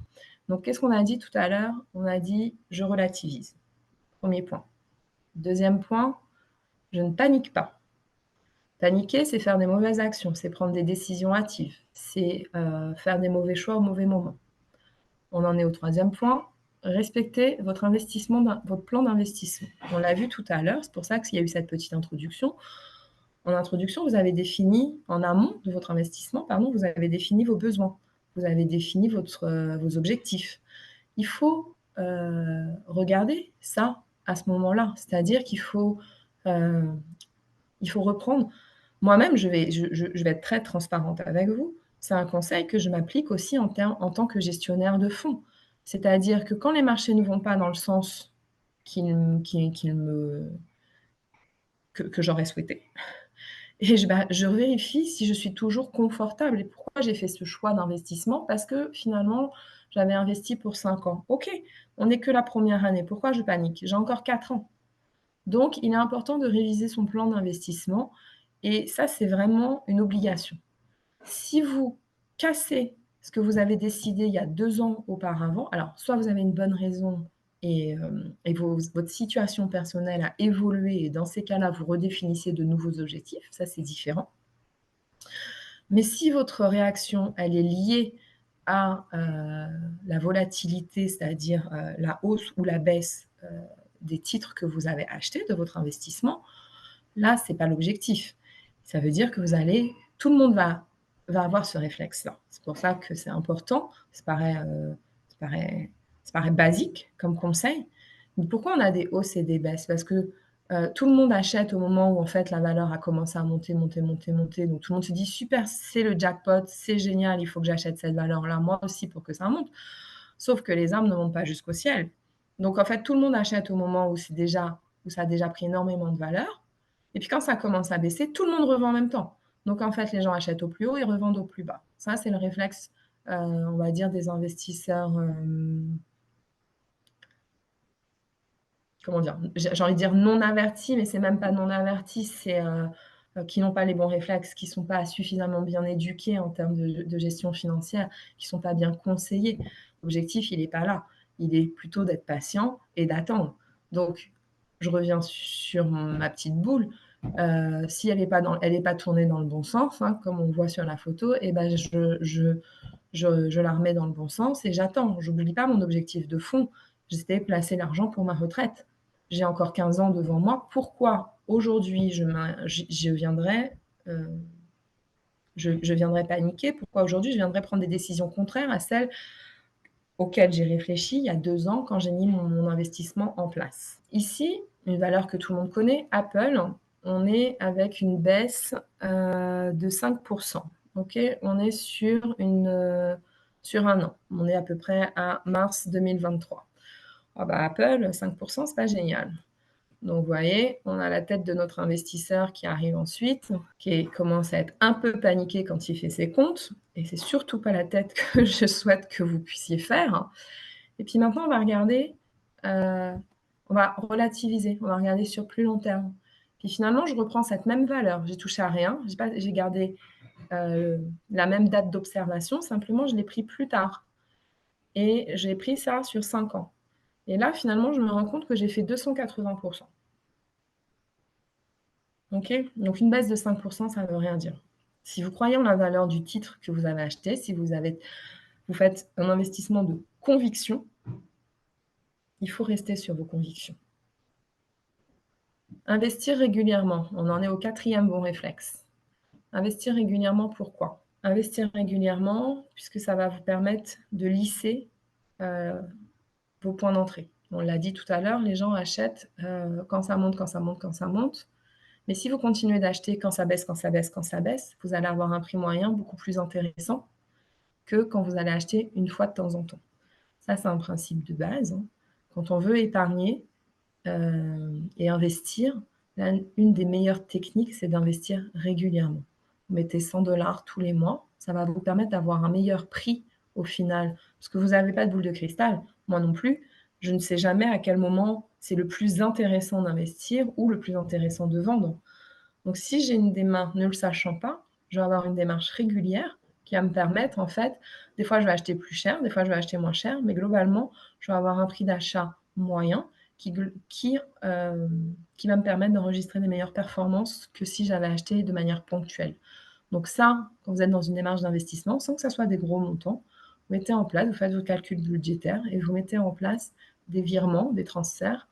Donc, qu'est-ce qu'on a dit tout à l'heure? On a dit « je relativise ». Premier point. Deuxième point, je ne panique pas. Paniquer, c'est faire des mauvaises actions, c'est prendre des décisions hâtives, c'est faire des mauvais choix au mauvais moment. On en est au troisième point. Respectez votre investissement, votre plan d'investissement. On l'a vu tout à l'heure, c'est pour ça qu'il y a eu cette petite introduction. En introduction, vous avez défini, en amont de votre investissement, pardon, vous avez défini vos besoins, vous avez défini vos objectifs. Il faut regarder ça à ce moment-là, c'est-à-dire qu'il faut reprendre. Moi-même, je vais être très transparente avec vous. C'est un conseil que je m'applique aussi en tant que gestionnaire de fonds. C'est-à-dire que quand les marchés ne vont pas dans le sens que j'aurais souhaité, et je vérifie si je suis toujours confortable. Et pourquoi j'ai fait ce choix d'investissement? Parce que finalement, j'avais investi pour 5 ans. OK, on n'est que la première année. Pourquoi je panique? J'ai encore 4 ans. Donc, il est important de réviser son plan d'investissement. Et ça, c'est vraiment une obligation. Si vous cassez ce que vous avez décidé il y a 2 ans auparavant, alors soit vous avez une bonne raison et votre situation personnelle a évolué et dans ces cas-là, vous redéfinissez de nouveaux objectifs, ça c'est différent. Mais si votre réaction, elle est liée à la volatilité, c'est-à-dire la hausse ou la baisse des titres que vous avez achetés, de votre investissement, là, ce n'est pas l'objectif. Ça veut dire que tout le monde va avoir ce réflexe-là. C'est pour ça que c'est important. Ça paraît basique comme conseil. Mais pourquoi on a des hausses et des baisses? Parce que tout le monde achète au moment où en fait la valeur a commencé à monter. Donc tout le monde se dit super, c'est le jackpot, c'est génial, il faut que j'achète cette valeur-là moi aussi pour que ça monte. Sauf que les arbres ne montent pas jusqu'au ciel. Donc en fait, tout le monde achète au moment où ça a déjà pris énormément de valeur. Et puis quand ça commence à baisser, tout le monde revend en même temps. Donc en fait, les gens achètent au plus haut et revendent au plus bas. Ça, c'est le réflexe, on va dire, des investisseurs, comment dire? J'ai envie de dire non avertis, mais c'est même pas non avertis, c'est qui n'ont pas les bons réflexes, qui sont pas suffisamment bien éduqués en termes de gestion financière, qui sont pas bien conseillés. L'objectif, il est pas là. Il est plutôt d'être patient et d'attendre. Donc, je reviens sur ma petite boule. Si elle est pas tournée dans le bon sens, hein, comme on voit sur la photo, et ben je la remets dans le bon sens et j'attends. J'oublie pas mon objectif de fond. J'étais placer l'argent pour ma retraite. J'ai encore 15 ans devant moi. Pourquoi aujourd'hui je viendrais paniquer? Pourquoi aujourd'hui je viendrais prendre des décisions contraires à celles auxquelles j'ai réfléchi il y a 2 ans quand j'ai mis mon investissement en place? Ici, une valeur que tout le monde connaît, Apple, on est avec une baisse de 5%. OK, on est sur un an. On est à peu près à mars 2023. Ah bah Apple, 5%, c'est pas génial. Donc, vous voyez, on a la tête de notre investisseur qui arrive ensuite, qui commence à être un peu paniqué quand il fait ses comptes. Et c'est surtout pas la tête que je souhaite que vous puissiez faire. Et puis maintenant, on va regarder, on va relativiser, on va regarder sur plus long terme. Puis finalement, je reprends cette même valeur. J'ai touché à rien, j'ai gardé la même date d'observation, simplement je l'ai pris plus tard. Et j'ai pris ça sur 5 ans. Et là, finalement, je me rends compte que j'ai fait 280%. OK? Donc une baisse de 5%, ça ne veut rien dire. Si vous croyez en la valeur du titre que vous avez acheté, si vous faites un investissement de conviction, il faut rester sur vos convictions. Investir régulièrement, on en est au 4e bon réflexe. Investir régulièrement, pourquoi? Investir régulièrement, puisque ça va vous permettre de lisser vos points d'entrée. On l'a dit tout à l'heure, les gens achètent quand ça monte, quand ça monte, quand ça monte. Mais si vous continuez d'acheter quand ça baisse, quand ça baisse, quand ça baisse, vous allez avoir un prix moyen beaucoup plus intéressant que quand vous allez acheter une fois de temps en temps. Ça, c'est un principe de base, hein. Quand on veut épargner et investir, une des meilleures techniques, c'est d'investir régulièrement. Vous mettez 100 $ tous les mois, ça va vous permettre d'avoir un meilleur prix au final. Parce que vous n'avez pas de boule de cristal, moi non plus. Je ne sais jamais à quel moment c'est le plus intéressant d'investir ou le plus intéressant de vendre. Donc si j'ai une démarche, ne le sachant pas, je vais avoir une démarche régulière qui va me permettre, en fait, des fois je vais acheter plus cher, des fois je vais acheter moins cher, mais globalement, je vais avoir un prix d'achat moyen qui va me permettre d'enregistrer des meilleures performances que si j'avais acheté de manière ponctuelle. Donc ça, quand vous êtes dans une démarche d'investissement, sans que ça soit des gros montants, vous mettez en place, vous faites vos calculs budgétaires et vous mettez en place des virements, des transferts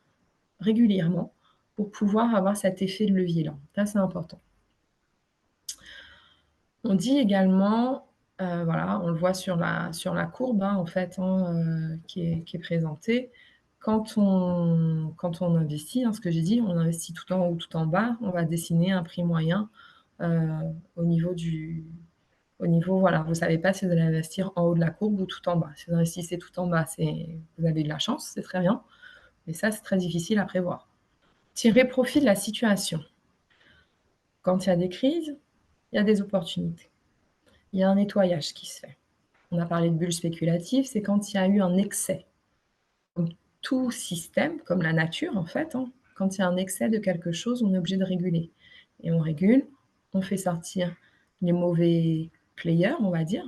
régulièrement pour pouvoir avoir cet effet de levier-là. Ça, c'est important. On dit également, voilà, on le voit sur la courbe, hein, en fait, hein, qui est présentée. Quand on investit, hein, ce que j'ai dit, on investit tout en haut ou tout en bas, on va dessiner un prix moyen au niveau, voilà, vous ne savez pas si vous allez investir en haut de la courbe ou tout en bas. Si vous investissez tout en bas, vous avez de la chance, c'est très bien, mais ça, c'est très difficile à prévoir. Tirer profit de la situation. Quand il y a des crises, il y a des opportunités. Il y a un nettoyage qui se fait. On a parlé de bulles spéculatives, c'est quand il y a eu un excès. Comme tout système, comme la nature en fait, hein, quand il y a un excès de quelque chose, on est obligé de réguler. Et on régule, on fait sortir les mauvais players, on va dire,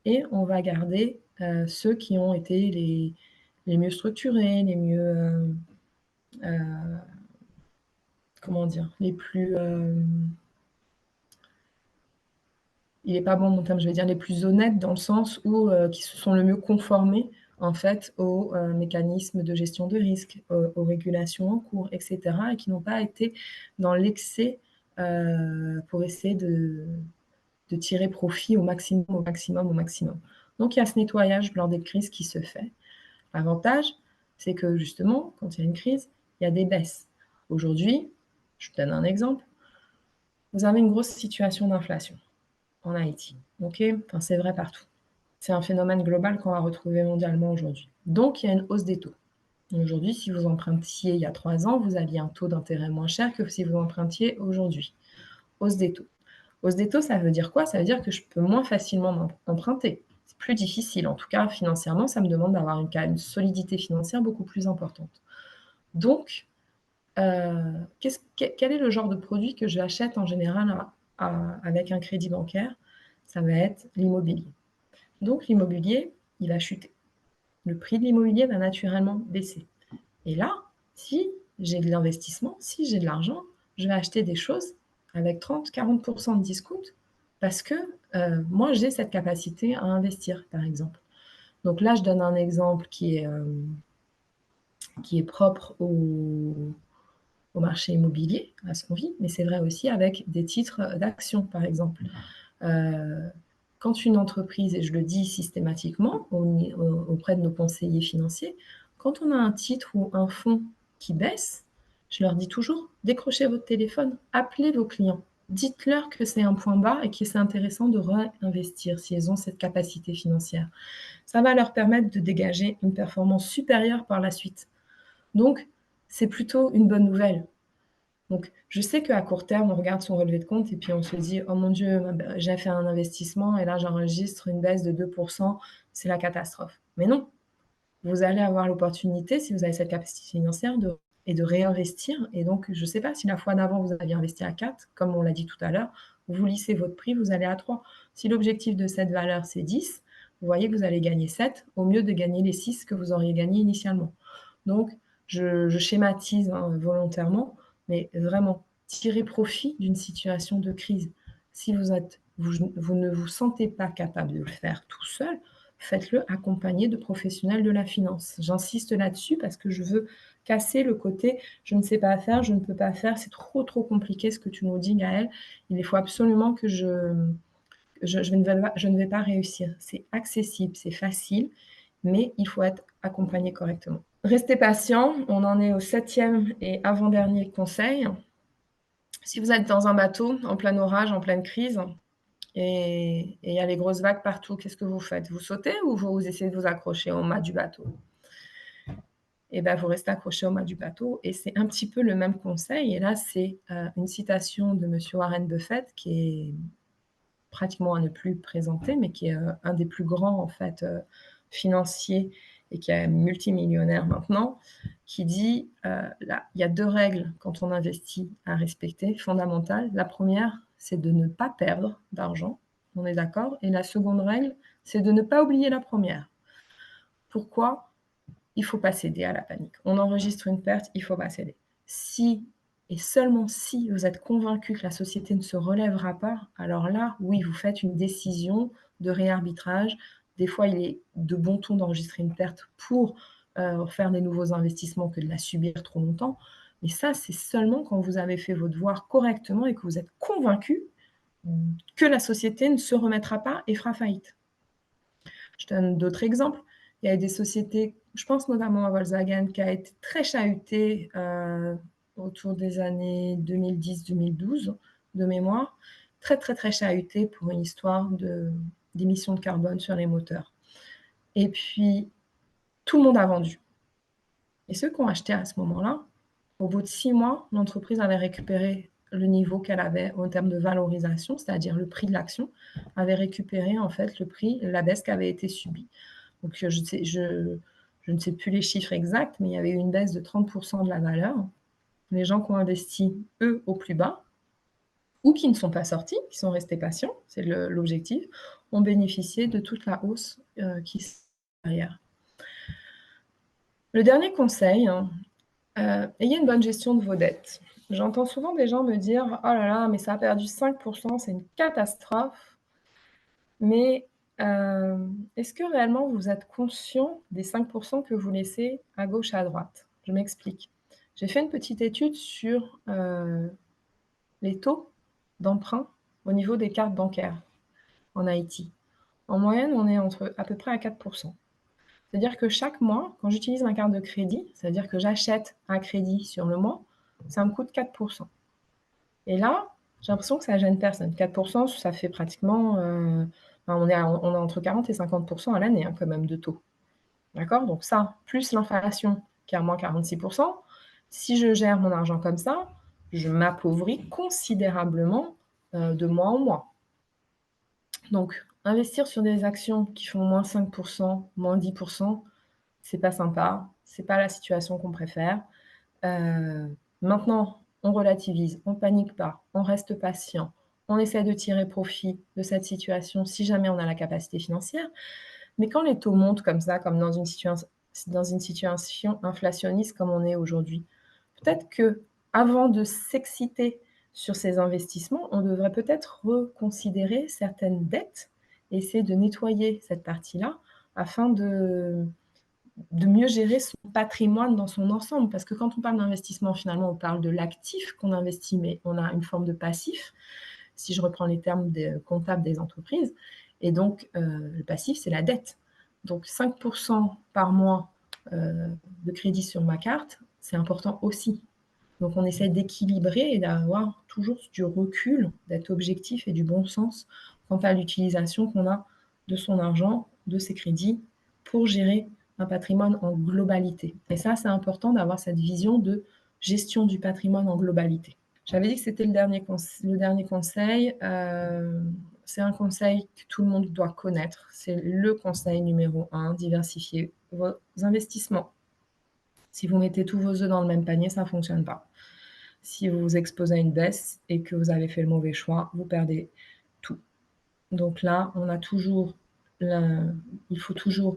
et on va garder ceux qui ont été les mieux structurés, les mieux... comment dire, les plus... il n'est pas bon mon terme, je vais dire les plus honnêtes dans le sens où qui se sont le mieux conformés en fait aux mécanismes de gestion de risque, aux régulations en cours, etc. et qui n'ont pas été dans l'excès pour essayer de tirer profit au maximum, au maximum, au maximum. Donc il y a ce nettoyage lors des crises qui se fait. L'avantage, c'est que justement, quand il y a une crise, il y a des baisses. Aujourd'hui, je vous donne un exemple, vous avez une grosse situation d'inflation en Haïti. Ok, enfin, c'est vrai partout. C'est un phénomène global qu'on va retrouver mondialement aujourd'hui. Donc, il y a une hausse des taux. Aujourd'hui, si vous empruntiez il y a 3 ans, vous aviez un taux d'intérêt moins cher que si vous empruntiez aujourd'hui. Hausse des taux. Hausse des taux, ça veut dire quoi? Ça veut dire que je peux moins facilement emprunter. C'est plus difficile. En tout cas, financièrement, ça me demande d'avoir une solidité financière beaucoup plus importante. Donc, quel est le genre de produit que j'achète en général avec un crédit bancaire? Ça va être l'immobilier. Donc l'immobilier, il va chuter. Le prix de l'immobilier va naturellement baisser. Et là, si j'ai de l'investissement, si j'ai de l'argent, je vais acheter des choses avec 30-40% de discount parce que moi, j'ai cette capacité à investir, par exemple. Donc là, je donne un exemple qui est propre au marché immobilier, à ce qu'on vit, mais c'est vrai aussi avec des titres d'action, par exemple. Quand une entreprise, et je le dis systématiquement auprès de nos conseillers financiers, quand on a un titre ou un fonds qui baisse, je leur dis toujours, décrochez votre téléphone, appelez vos clients, dites-leur que c'est un point bas et que c'est intéressant de réinvestir si elles ont cette capacité financière. Ça va leur permettre de dégager une performance supérieure par la suite. Donc, c'est plutôt une bonne nouvelle. Donc, je sais qu'à court terme, on regarde son relevé de compte et puis on se dit, oh mon Dieu, j'ai fait un investissement et là, j'enregistre une baisse de 2%, c'est la catastrophe. Mais non, vous allez avoir l'opportunité, si vous avez cette capacité financière, de réinvestir. Et donc, je ne sais pas si la fois d'avant, vous aviez investi à 4, comme on l'a dit tout à l'heure, vous lissez votre prix, vous allez à 3. Si l'objectif de cette valeur, c'est 10, vous voyez que vous allez gagner 7, au mieux de gagner les 6 que vous auriez gagné initialement. Donc, je schématise volontairement, mais vraiment, tirez profit d'une situation de crise. Si vous ne vous sentez pas capable de le faire tout seul, faites-le accompagné de professionnels de la finance. J'insiste là-dessus parce que je veux casser le côté « je ne sais pas faire, je ne peux pas faire, c'est trop compliqué ce que tu nous dis Gaëlle, il faut absolument que je ne vais pas réussir ». C'est accessible, c'est facile, mais il faut être accompagné correctement. Restez patient, on en est au 7e et avant-dernier conseil. Si vous êtes dans un bateau, en plein orage, en pleine crise, et il y a les grosses vagues partout, qu'est-ce que vous faites? Vous sautez ou vous essayez de vous accrocher au mât du bateau? Et bien, vous restez accroché au mât du bateau, et c'est un petit peu le même conseil. Et là, c'est une citation de monsieur Warren Buffett, qui est pratiquement à ne plus présenter, mais qui est un des plus grands, en fait, financiers, et qui est multimillionnaire maintenant, qui dit là, il y a 2 règles quand on investit à respecter, fondamentales. La première, c'est de ne pas perdre d'argent, on est d'accord? Et la seconde règle, c'est de ne pas oublier la première. Pourquoi? Il ne faut pas céder à la panique. On enregistre une perte, il ne faut pas céder. Si et seulement si vous êtes convaincu que la société ne se relèvera pas, alors là, oui, vous faites une décision de réarbitrage. Des fois, il est de bon ton d'enregistrer une perte pour faire des nouveaux investissements que de la subir trop longtemps. Mais ça, c'est seulement quand vous avez fait vos devoirs correctement et que vous êtes convaincu que la société ne se remettra pas et fera faillite. Je donne d'autres exemples. Il y a des sociétés, je pense notamment à Volkswagen, qui a été très chahutée autour des années 2010-2012, de mémoire. Très chahutée pour une histoire d'émissions de carbone sur les moteurs. Et puis, tout le monde a vendu. Et ceux qui ont acheté à ce moment-là, au bout de 6 mois, l'entreprise avait récupéré le niveau qu'elle avait en termes de valorisation, c'est-à-dire le prix de l'action, avait récupéré en fait le prix, la baisse qui avait été subie. Donc je ne sais plus les chiffres exacts, mais il y avait eu une baisse de 30% de la valeur. Les gens qui ont investi, eux, au plus bas, ou qui ne sont pas sortis, qui sont restés patients, c'est l'objectif, ont bénéficié de toute la hausse qui est derrière. Le dernier conseil, ayez une bonne gestion de vos dettes. J'entends souvent des gens me dire « Oh là là, mais ça a perdu 5%, c'est une catastrophe ». Mais est-ce que réellement vous êtes conscient des 5% que vous laissez à gauche et à droite? Je m'explique. J'ai fait une petite étude sur les taux d'emprunt au niveau des cartes bancaires en Haïti. En moyenne, on est à peu près à 4%. C'est-à-dire que chaque mois, quand j'utilise ma carte de crédit, c'est-à-dire que j'achète un crédit sur le mois, ça me coûte 4%. Et là, j'ai l'impression que ça gêne personne. 4%, ça fait pratiquement... on est entre 40 et 50% à l'année, quand même, de taux. D'accord? Donc ça, plus l'inflation, qui est à moins 46%, si je gère mon argent comme ça, je m'appauvris considérablement de mois en mois. Donc, investir sur des actions qui font moins 5%, moins 10%, c'est pas sympa, c'est pas la situation qu'on préfère. Maintenant, on relativise, on panique pas, on reste patient, on essaie de tirer profit de cette situation si jamais on a la capacité financière. Mais quand les taux montent comme ça, comme dans une situation inflationniste comme on est aujourd'hui, peut-être que avant de s'exciter sur ces investissements, on devrait peut-être reconsidérer certaines dettes, essayer de nettoyer cette partie-là afin de mieux gérer son patrimoine dans son ensemble. Parce que quand on parle d'investissement, finalement, on parle de l'actif qu'on investit, mais on a une forme de passif, si je reprends les termes comptables des entreprises. Et donc, le passif, c'est la dette. Donc, 5% par mois de crédit sur ma carte, c'est important aussi. Donc, on essaie d'équilibrer et d'avoir toujours du recul, d'être objectif et du bon sens quant à l'utilisation qu'on a de son argent, de ses crédits, pour gérer un patrimoine en globalité. Et ça, c'est important d'avoir cette vision de gestion du patrimoine en globalité. J'avais dit que c'était le dernier conseil. C'est un conseil que tout le monde doit connaître. C'est le conseil numéro 1, diversifier vos investissements. Si vous mettez tous vos œufs dans le même panier, ça ne fonctionne pas. Si vous vous exposez à une baisse et que vous avez fait le mauvais choix, vous perdez tout. Donc là, il faut toujours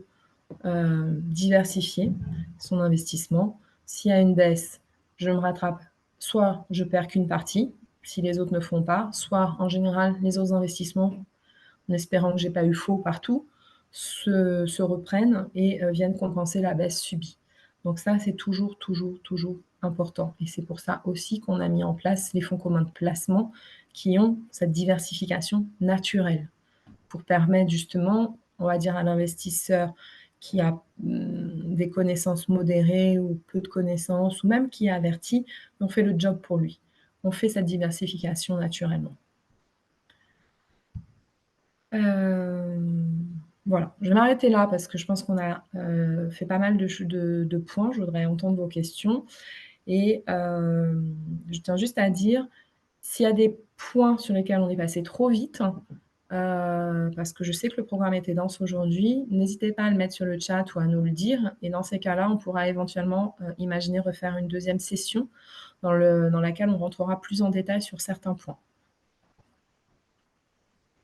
diversifier son investissement. S'il y a une baisse, je me rattrape. Soit je perds qu'une partie, si les autres ne font pas, soit en général les autres investissements, en espérant que j'ai pas eu faux partout, se reprennent et viennent compenser la baisse subie. Donc ça, c'est toujours, toujours, toujours important et c'est pour ça aussi qu'on a mis en place les fonds communs de placement qui ont cette diversification naturelle pour permettre justement, on va dire à l'investisseur qui a, des connaissances modérées ou peu de connaissances ou même qui est averti, on fait le job pour lui. On fait cette diversification naturellement. Voilà, je vais m'arrêter là parce que je pense qu'on a, fait pas mal de points. Je voudrais entendre vos questions et je tiens juste à dire, s'il y a des points sur lesquels on est passé trop vite, parce que je sais que le programme était dense aujourd'hui, n'hésitez pas à le mettre sur le chat ou à nous le dire et dans ces cas-là, on pourra éventuellement, imaginer refaire une deuxième session dans laquelle on rentrera plus en détail sur certains points.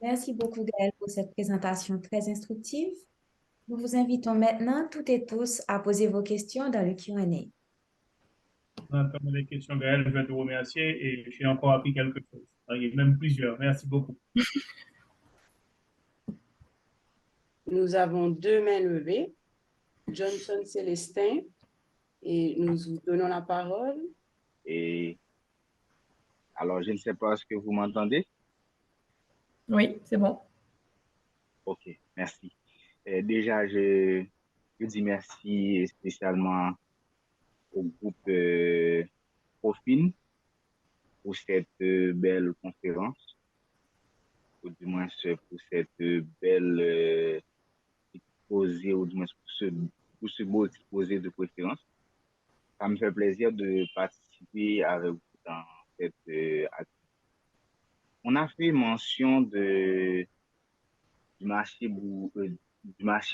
Merci beaucoup, Gaëlle, pour cette présentation très instructive. Nous vous invitons maintenant, toutes et tous, à poser vos questions dans le Q&A. On entend les questions, Gaël, je vais te remercier et j'ai encore appris quelque chose. Il y a même plusieurs. Merci beaucoup. Nous avons 2 mains levées. Johnson Célestin, et nous vous donnons la parole. Et alors, je ne sais pas ce que vous m'entendez. Oui, c'est bon. Ok, merci. Déjà, je dis merci spécialement au groupe Profin pour cette belle conférence, ou du moins pour cette belle exposé, ou du moins pour ce beau exposé de préférence. Ça me fait plaisir de participer avec vous dans cette activité. On a fait mention du marché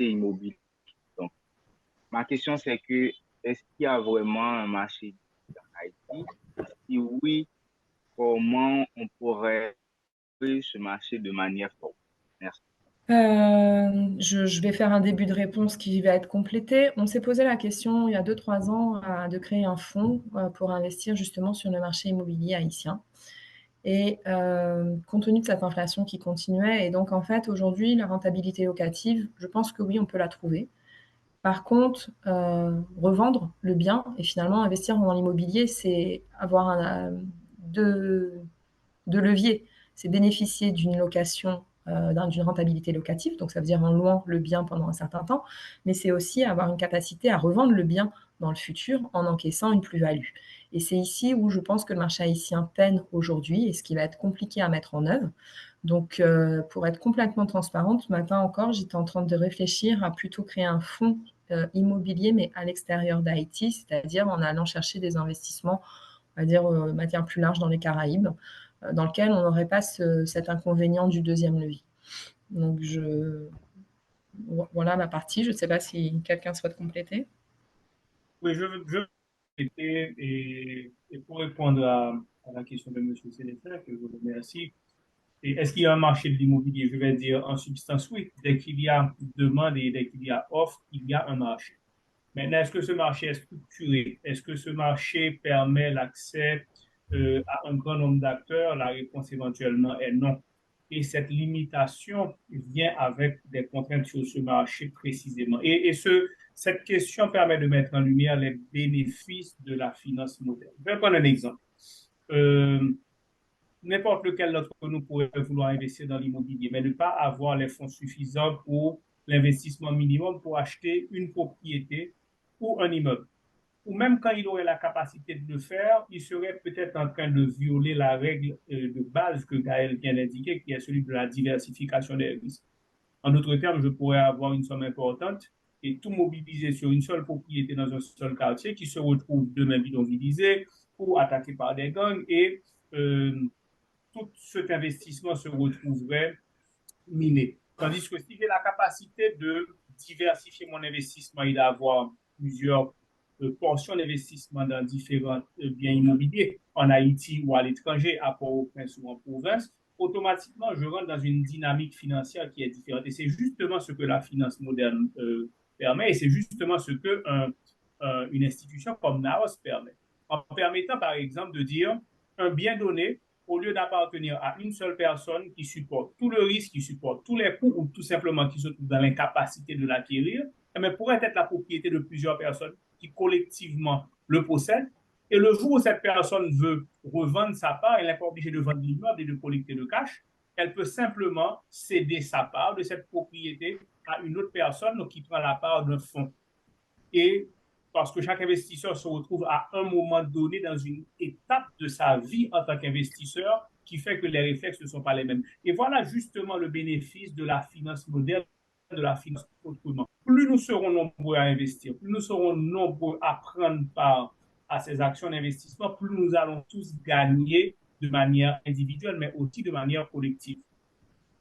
immobilier. Donc, ma question, c'est que est-ce qu'il y a vraiment un marché en Haïti? Si oui, comment on pourrait créer ce marché de manière forte? Merci. Je vais faire un début de réponse qui va être complété. On s'est posé la question il y a 2-3 ans de créer un fonds pour investir justement sur le marché immobilier haïtien. Et compte tenu de cette inflation qui continuait, et donc en fait aujourd'hui la rentabilité locative, je pense que oui, on peut la trouver. Par contre, revendre le bien et finalement investir dans l'immobilier, c'est avoir deux leviers. C'est bénéficier d'une location, d'une rentabilité locative, donc ça veut dire en louant le bien pendant un certain temps, mais c'est aussi avoir une capacité à revendre le bien dans le futur en encaissant une plus-value. Et c'est ici où je pense que le marché haïtien peine aujourd'hui et ce qui va être compliqué à mettre en œuvre. Donc, pour être complètement transparente, ce matin encore, j'étais en train de réfléchir à plutôt créer un fonds immobilier, mais à l'extérieur d'Haïti, c'est-à-dire en allant chercher des investissements, on va dire, matière plus large dans les Caraïbes, dans lequel on n'aurait pas cet inconvénient du deuxième levier. Donc, voilà ma partie. Je ne sais pas si quelqu'un souhaite compléter. Oui, je et pour répondre à la question de M. Célestin, que je vous remercie, et est-ce qu'il y a un marché de l'immobilier? Je vais dire en substance, oui. Dès qu'il y a demande et dès qu'il y a offre, il y a un marché. Maintenant, est-ce que ce marché est structuré? Est-ce que ce marché permet l'accès à un grand nombre d'acteurs? La réponse éventuellement est non. Et cette limitation vient avec des contraintes sur ce marché précisément. Cette question permet de mettre en lumière les bénéfices de la finance moderne. Je vais prendre un exemple. Euh, N'importe lequel d'entre nous pourrait vouloir investir dans l'immobilier, mais ne pas avoir les fonds suffisants pour l'investissement minimum pour acheter une propriété ou un immeuble. Ou même quand il aurait la capacité de le faire, il serait peut-être en train de violer la règle de base que Gaël vient d'indiquer, qui est celui de la diversification des risques. En d'autres termes, je pourrais avoir une somme importante et tout mobiliser sur une seule propriété dans un seul quartier qui se retrouve demain bidonvillisé ou attaqué par des gangs et euh, tout cet investissement se retrouverait miné. Tandis que si j'ai la capacité de diversifier mon investissement et d'avoir plusieurs portions d'investissement dans différents biens immobiliers en Haïti ou à l'étranger, à Port-au-Prince ou en province, automatiquement, je rentre dans une dynamique financière qui est différente. Et c'est justement ce que la finance moderne permet et c'est justement ce que une institution comme NAOS permet. En permettant, par exemple, de dire un bien donné au lieu d'appartenir à une seule personne qui supporte tout le risque, qui supporte tous les coûts ou tout simplement qui se trouve dans l'incapacité de l'acquérir, mais pourrait être la propriété de plusieurs personnes qui collectivement le possèdent. Et le jour où cette personne veut revendre sa part, elle n'est pas obligée de vendre l'immeuble et de collecter le cash. Elle peut simplement céder sa part de cette propriété à une autre personne donc, qui prend la part d'un fonds. Et parce que chaque investisseur se retrouve à un moment donné dans une étape de sa vie en tant qu'investisseur qui fait que les réflexes ne sont pas les mêmes. Et voilà justement le bénéfice de la finance moderne, de la finance autrement. Plus nous serons nombreux à investir, plus nous serons nombreux à prendre part à ces actions d'investissement, plus nous allons tous gagner de manière individuelle, mais aussi de manière collective.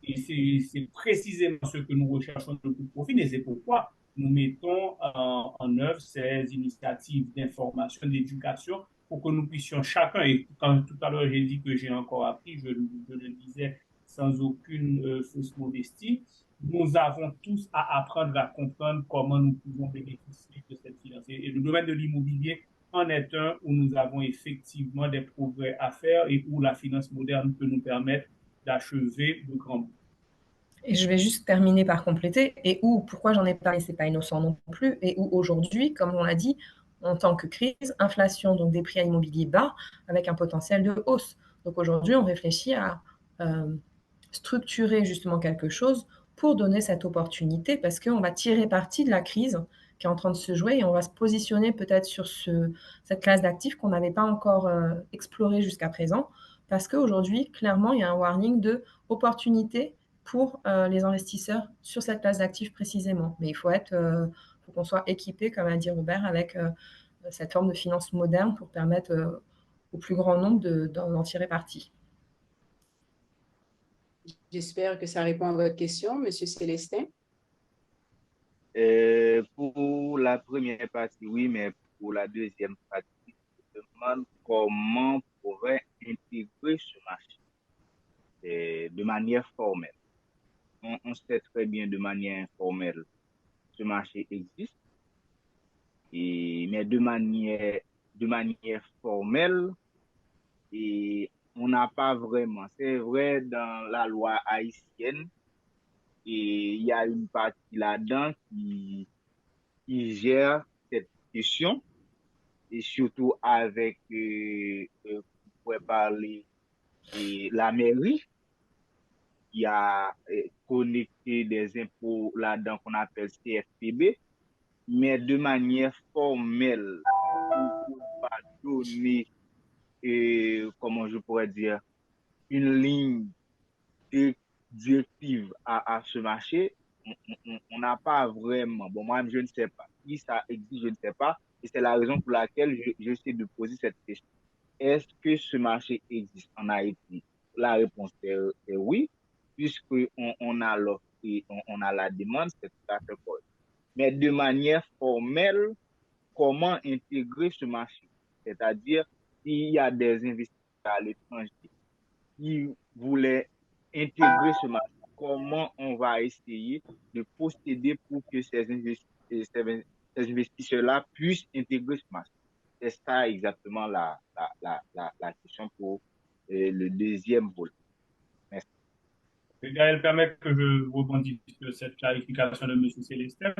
Et c'est précisément ce que nous recherchons de plus profit, et c'est pourquoi nous mettons en œuvre ces initiatives d'information, d'éducation, pour que nous puissions chacun, et quand tout à l'heure j'ai dit que j'ai encore appris, je le disais sans aucune fausse modestie, nous avons tous à apprendre à comprendre comment nous pouvons bénéficier de cette finance. Et le domaine de l'immobilier en est un où nous avons effectivement des progrès à faire et où la finance moderne peut nous permettre d'achever de grands bouts. Et je vais juste terminer par compléter, et où, pourquoi j'en ai parlé, c'est pas innocent non plus, et où aujourd'hui, comme on l'a dit, en tant que crise, inflation, donc des prix à immobilier bas, avec un potentiel de hausse. Donc aujourd'hui, on réfléchit à structurer justement quelque chose pour donner cette opportunité, parce qu'on va tirer parti de la crise qui est en train de se jouer, et on va se positionner peut-être sur cette classe d'actifs qu'on n'avait pas encore explorée jusqu'à présent, parce qu'aujourd'hui, clairement, il y a un warning de opportunité pour les investisseurs sur cette classe d'actifs précisément. Mais il faut qu'on soit équipé, comme a dit Robert, avec cette forme de finance moderne pour permettre au plus grand nombre d'en tirer parti. J'espère que ça répond à votre question, Monsieur Célestin. Pour la première partie, oui, mais pour la deuxième partie, je me demande comment on pourrait intégrer ce marché de manière formelle. On sait très bien de manière informelle, ce marché existe, mais de manière formelle, et on n'a pas vraiment. C'est vrai, dans la loi haïtienne, et il y a une partie là-dedans qui gère cette question, et surtout avec, on pourrait parler, la mairie, qui a connecté des impôts là-dedans qu'on appelle CFPB, mais de manière formelle, pour pas donner, comment je pourrais dire, une ligne directive à ce marché, on n'a pas vraiment. Bon, moi, je ne sais pas. Si ça existe, je ne sais pas. Et c'est la raison pour laquelle j'essaie de poser cette question. Est-ce que ce marché existe en Haïti? La réponse est oui, puisqu'on on a l'offre et on a la demande, c'est tout à fait correct. Mais de manière formelle, comment intégrer ce marché? C'est-à-dire, s'il y a des investisseurs à l'étranger qui voulaient intégrer ce marché, comment on va essayer de procéder pour que ces investisseurs-là puissent intégrer ce marché? C'est ça exactement la question pour le deuxième volet. Merci. Elle permet que je rebondisse sur cette clarification de M. Célestin.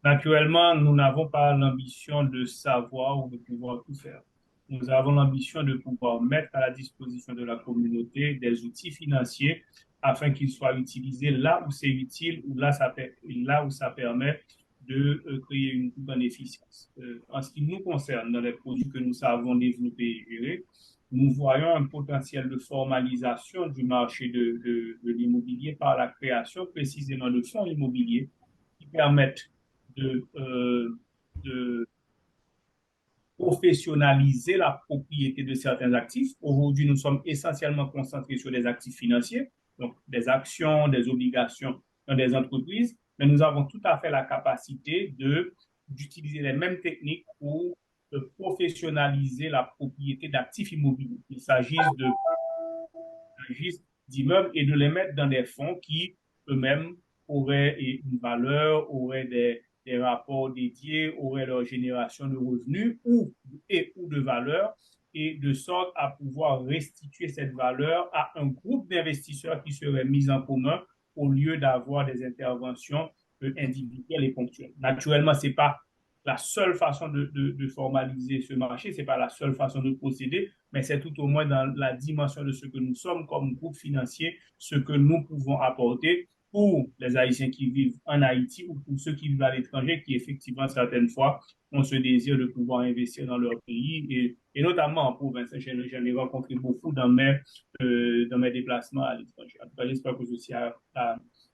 Naturellement, nous n'avons pas l'ambition de savoir ou de pouvoir tout faire. Nous avons l'ambition de pouvoir mettre à la disposition de la communauté des outils financiers afin qu'ils soient utilisés là où c'est utile ou là où ça permet de créer une plus bonne efficience. En ce qui nous concerne, dans les produits que nous savons développer et gérer, nous voyons un potentiel de formalisation du marché de l'immobilier par la création précisément de fonds immobiliers qui permettent de professionnaliser la propriété de certains actifs. Aujourd'hui, nous sommes essentiellement concentrés sur des actifs financiers, donc des actions, des obligations dans des entreprises, mais nous avons tout à fait la capacité d'utiliser les mêmes techniques pour professionnaliser la propriété d'actifs immobiliers. Il s'agisse d'immeubles et de les mettre dans des fonds qui eux-mêmes auraient une valeur, auraient des rapports dédiés, auraient leur génération de revenus ou de valeur et de sorte à pouvoir restituer cette valeur à un groupe d'investisseurs qui serait mis en commun au lieu d'avoir des interventions individuelles et ponctuelles. Naturellement, ce n'est pas la seule façon de formaliser ce marché, ce n'est pas la seule façon de procéder, mais c'est tout au moins dans la dimension de ce que nous sommes comme groupe financier, ce que nous pouvons apporter pour les Haïtiens qui vivent en Haïti ou pour ceux qui vivent à l'étranger, qui effectivement, certaines fois, ont ce désir de pouvoir investir dans leur pays et notamment en province. J'en ai rencontré beaucoup dans mes déplacements à l'étranger. En tout cas, j'espère que ceci a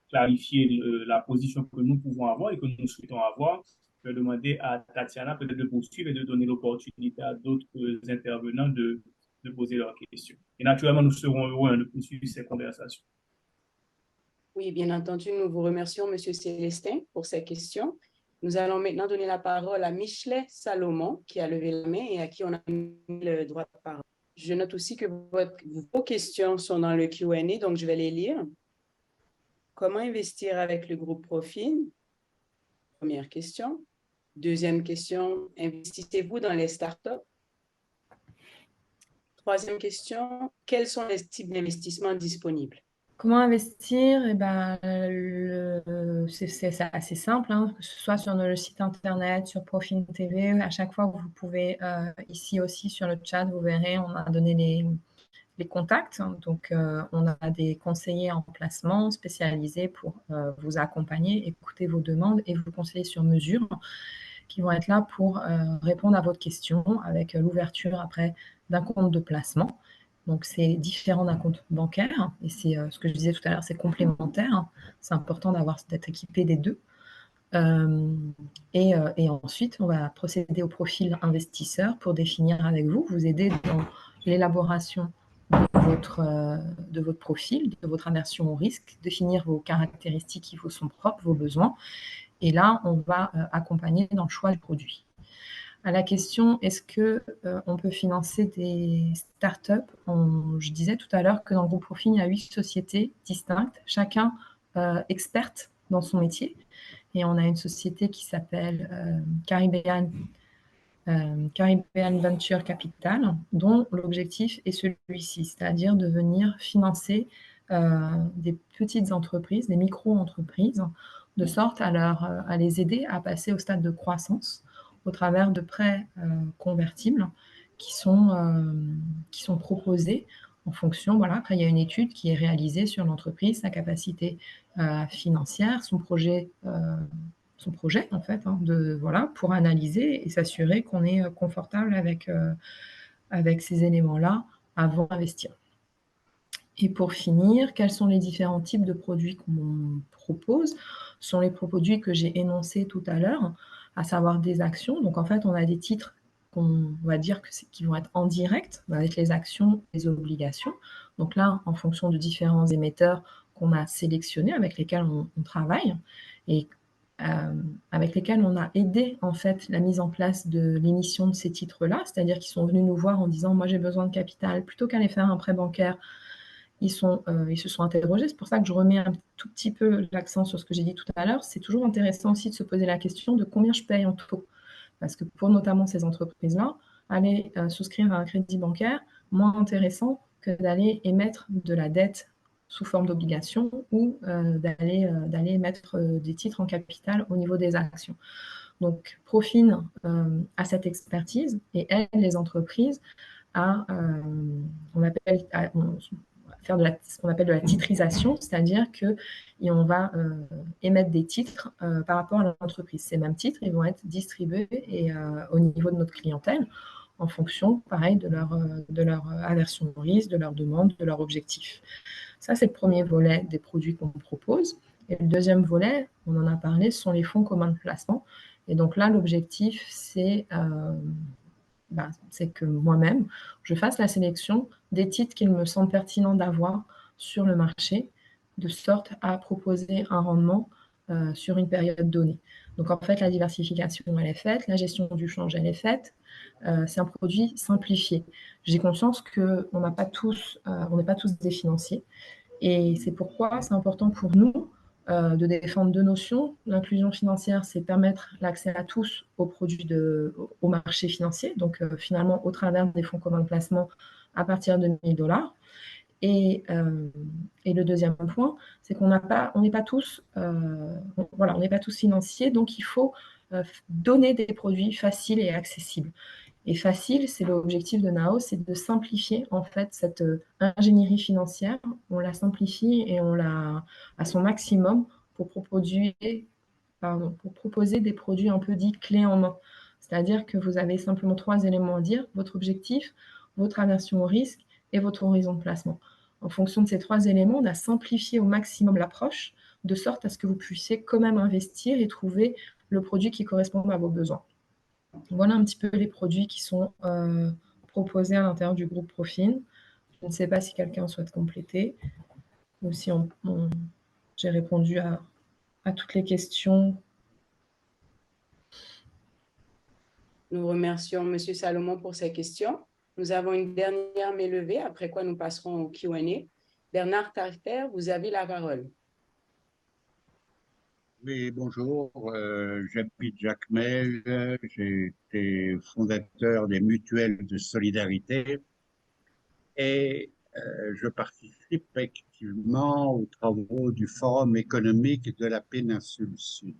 clarifié la position que nous pouvons avoir et que nous souhaitons avoir. Je vais demander à Tatiana peut-être de poursuivre et de donner l'opportunité à d'autres intervenants de poser leurs questions. Et naturellement, nous serons heureux de poursuivre ces conversations. Oui, bien entendu, nous vous remercions, M. Célestin, pour ces questions. Nous allons maintenant donner la parole à Michelet Salomon, qui a levé la main et à qui on a mis le droit de parole. Je note aussi que vos questions sont dans le Q&A, donc je vais les lire. Comment investir avec le groupe Profin? Première question. Deuxième question, investissez-vous dans les startups? Troisième question, quels sont les types d'investissements disponibles? Comment investir? Eh ben, c'est assez simple, hein, que ce soit sur le site internet, sur Profin TV. À chaque fois, vous pouvez, ici aussi sur le chat, vous verrez, on a donné les contacts. Donc, on a des conseillers en placement spécialisés pour vous accompagner, écouter vos demandes et vous conseiller sur mesure, qui vont être là pour répondre à votre question avec l'ouverture après d'un compte de placement. Donc, c'est différent d'un compte bancaire et c'est ce que je disais tout à l'heure, c'est complémentaire. C'est important d'être équipé des deux. Et ensuite, on va procéder au profil investisseur pour définir avec vous, vous aider dans l'élaboration de votre profil, de votre aversion au risque, définir vos caractéristiques qui vous sont propres, vos besoins. Et là, on va accompagner dans le choix du produit. À la question, est-ce qu'on peut financer des startups? Je disais tout à l'heure que dans le groupe Profin, il y a 8 sociétés distinctes, chacun experte dans son métier. Et on a une société qui s'appelle Caribbean Venture Capital, dont l'objectif est celui-ci, c'est-à-dire de venir financer des petites entreprises, des micro-entreprises, de sorte à les aider à passer au stade de croissance au travers de prêts convertibles qui sont proposés en fonction, voilà, après il y a une étude qui est réalisée sur l'entreprise, sa capacité financière, son projet en fait, hein, pour analyser et s'assurer qu'on est confortable avec ces éléments-là avant d'investir. Et pour finir, quels sont les différents types de produits qu'on propose? Ce sont les produits que j'ai énoncés tout à l'heure, à savoir des actions. Donc en fait, on a des titres qu'on va dire qui vont être en direct avec les actions, les obligations. Donc là, en fonction de différents émetteurs qu'on a sélectionnés, avec lesquels on travaille, et avec lesquels on a aidé en fait la mise en place de l'émission de ces titres-là, c'est-à-dire qu'ils sont venus nous voir en disant « moi j'ai besoin de capital », plutôt qu'aller faire un prêt bancaire, ils se sont interrogés. C'est pour ça que je remets un tout petit peu l'accent sur ce que j'ai dit tout à l'heure. C'est toujours intéressant aussi de se poser la question de combien je paye en taux. Parce que pour notamment ces entreprises-là, aller souscrire à un crédit bancaire, moins intéressant que d'aller émettre de la dette sous forme d'obligation ou d'aller émettre des titres en capital au niveau des actions. Donc, Profin a cette expertise et aide les entreprises à faire ce qu'on appelle de la titrisation, c'est-à-dire qu'on va émettre des titres par rapport à l'entreprise. Ces mêmes titres, ils vont être distribués au niveau de notre clientèle en fonction, pareil, de leur aversion au risque, de leur demande, de leur objectif. Ça, c'est le premier volet des produits qu'on propose. Et le deuxième volet, on en a parlé, ce sont les fonds communs de placement. Et donc là, l'objectif, c'est que moi-même, je fasse la sélection des titres qu'il me semble pertinent d'avoir sur le marché, de sorte à proposer un rendement sur une période donnée. Donc en fait, la diversification, elle est faite, la gestion du change, elle est faite. C'est un produit simplifié. J'ai conscience qu'on n'est pas tous des financiers. Et c'est pourquoi c'est important pour nous de défendre deux notions. L'inclusion financière, c'est permettre l'accès à tous aux produits au marché financier, donc finalement au travers des fonds communs de placement à partir de 1 000 $. Et le deuxième point, c'est qu'on n'est pas tous, voilà, on n'est pas tous financiers, donc il faut donner des produits faciles et accessibles. Et facile, c'est l'objectif de NAO, c'est de simplifier en fait cette ingénierie financière. On la simplifie et on la à son maximum pour proposer des produits un peu dits clés en main. C'est-à-dire que vous avez simplement 3 éléments à dire, votre objectif, votre aversion au risque et votre horizon de placement. En fonction de ces 3 éléments, on a simplifié au maximum l'approche, de sorte à ce que vous puissiez quand même investir et trouver le produit qui correspond à vos besoins. Voilà un petit peu les produits qui sont proposés à l'intérieur du groupe Profin. Je ne sais pas si quelqu'un souhaite compléter ou si j'ai répondu à toutes les questions. Nous remercions M. Salomon pour ces questions. Nous avons une dernière main levée, après quoi nous passerons au Q&A. Bernard Taillefer, vous avez la parole. Oui, bonjour, j'habite Jacmel, j'ai été fondateur des mutuelles de solidarité et je participe activement aux travaux du Forum économique de la péninsule Sud.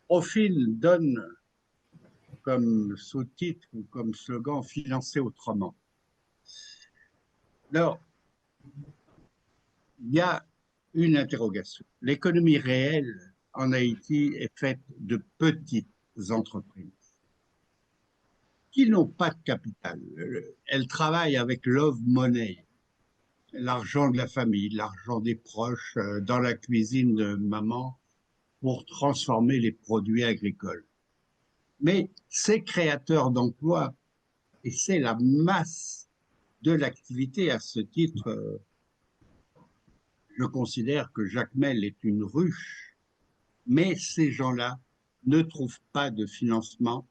Profil donne comme sous-titre ou comme slogan financer autrement. Alors, il y a une interrogation. L'économie réelle en Haïti est faite de petites entreprises qui n'ont pas de capital. Elles travaillent avec love money, l'argent de la famille, l'argent des proches dans la cuisine de maman pour transformer les produits agricoles. Mais ces créateurs d'emplois, et c'est la masse de l'activité à ce titre, je considère que Jacmel est une ruche, mais ces gens-là ne trouvent pas de financement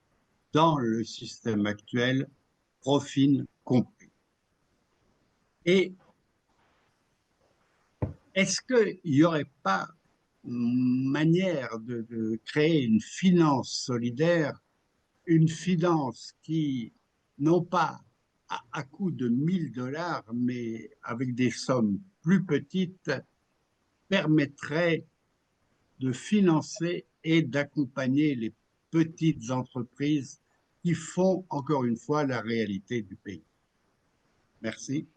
dans le système actuel, Profin compris. Et est-ce qu'il n'y aurait pas manière de créer une finance solidaire, une finance qui, non pas à coût de 1 000 $, mais avec des sommes plus petites, permettrait de financer et d'accompagner les petites entreprises qui font, encore une fois, la réalité du pays. Merci.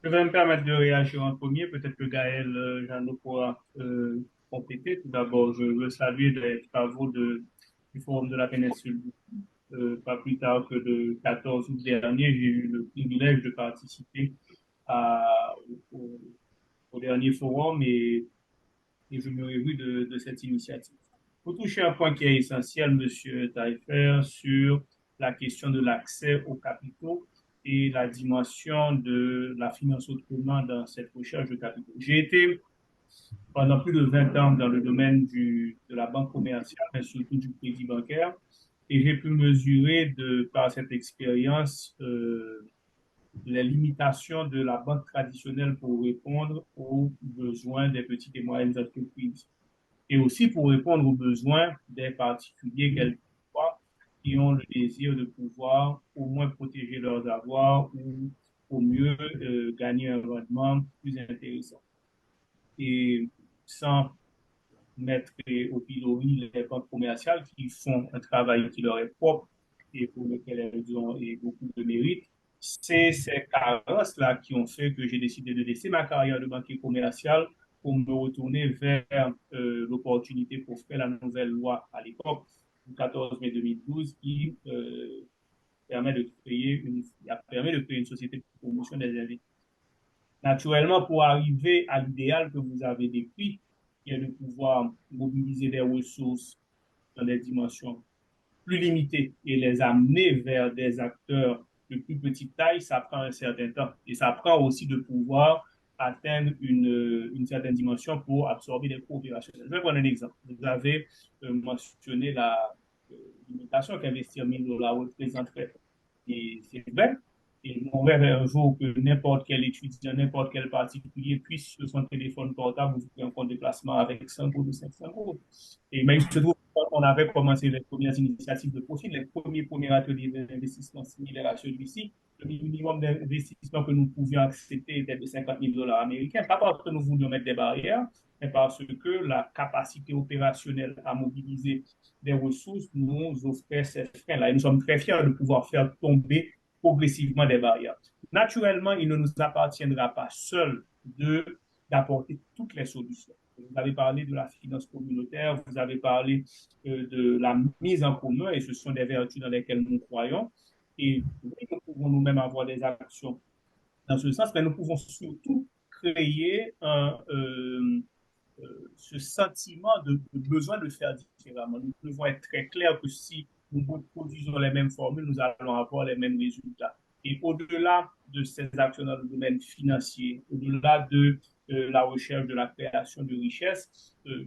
Je vais me permettre de réagir en premier. Peut-être que Gaël Jeannot pourra compléter. Tout d'abord, je veux saluer les travaux du Forum de la péninsule. Pas plus tard que le 14 août dernier, j'ai eu le privilège de participer au dernier forum et je me réjouis de cette initiative. Pour toucher un point qui est essentiel, M. Taillefer, sur la question de l'accès aux capitaux et la dimension de la finance autrement dans cette recherche de capitaux. J'ai été pendant plus de 20 ans dans le domaine de la banque commerciale, mais surtout du crédit bancaire, et j'ai pu mesurer par cette expérience les limitations de la banque traditionnelle pour répondre aux besoins des petites et moyennes entreprises et aussi pour répondre aux besoins des particuliers quelquefois qui ont le désir de pouvoir au moins protéger leurs avoirs ou au mieux gagner un rendement plus intéressant. Et sans mettre au pilori les banques commerciales qui font un travail qui leur est propre et pour lequel elles ont beaucoup de mérite, c'est ces carences-là qui ont fait que j'ai décidé de laisser ma carrière de banquier commercial pour me retourner vers l'opportunité pour faire la nouvelle loi à l'époque, du 14 mai 2012, qui permet de créer une société de promotion des investissements. Naturellement, pour arriver à l'idéal que vous avez décrit, qui est de pouvoir mobiliser des ressources dans des dimensions plus limitées et les amener vers des acteurs de plus petite taille, ça prend un certain temps. Et ça prend aussi de pouvoir atteindre une certaine dimension pour absorber des coûts opérationnels. Je vais prendre un exemple. Vous avez mentionné la limitation qu'investir 1 000 $ représenterait. Et c'est vrai. Et mon rêve est un jour que n'importe quel étudiant, n'importe quel particulier puisse, sur son téléphone portable, ouvrir un compte de placement avec 100 euros ou 500 euros. Et mais il se trouve qu'on avait commencé les premières initiatives de profit, les premiers ateliers d'investissement similaires à celui-ci. Le minimum d'investissement que nous pouvions accepter était de 50 000 dollars américains, pas parce que nous voulions mettre des barrières, mais parce que la capacité opérationnelle à mobiliser des ressources nous offrait ces freins-là. Et nous sommes très fiers de pouvoir faire tomber progressivement des barrières. Naturellement, il ne nous appartiendra pas seul d'apporter toutes les solutions. Vous avez parlé de la finance communautaire, vous avez parlé de la mise en commun, et ce sont des vertus dans lesquelles nous croyons. Et oui, nous pouvons nous-mêmes avoir des actions dans ce sens, mais nous pouvons surtout créer ce sentiment de besoin de faire différemment. Nous devons être très clairs que si nous produisons les mêmes formules, nous allons avoir les mêmes résultats. Et au-delà de ces actions dans le domaine financier, au-delà de la recherche de la création de richesses,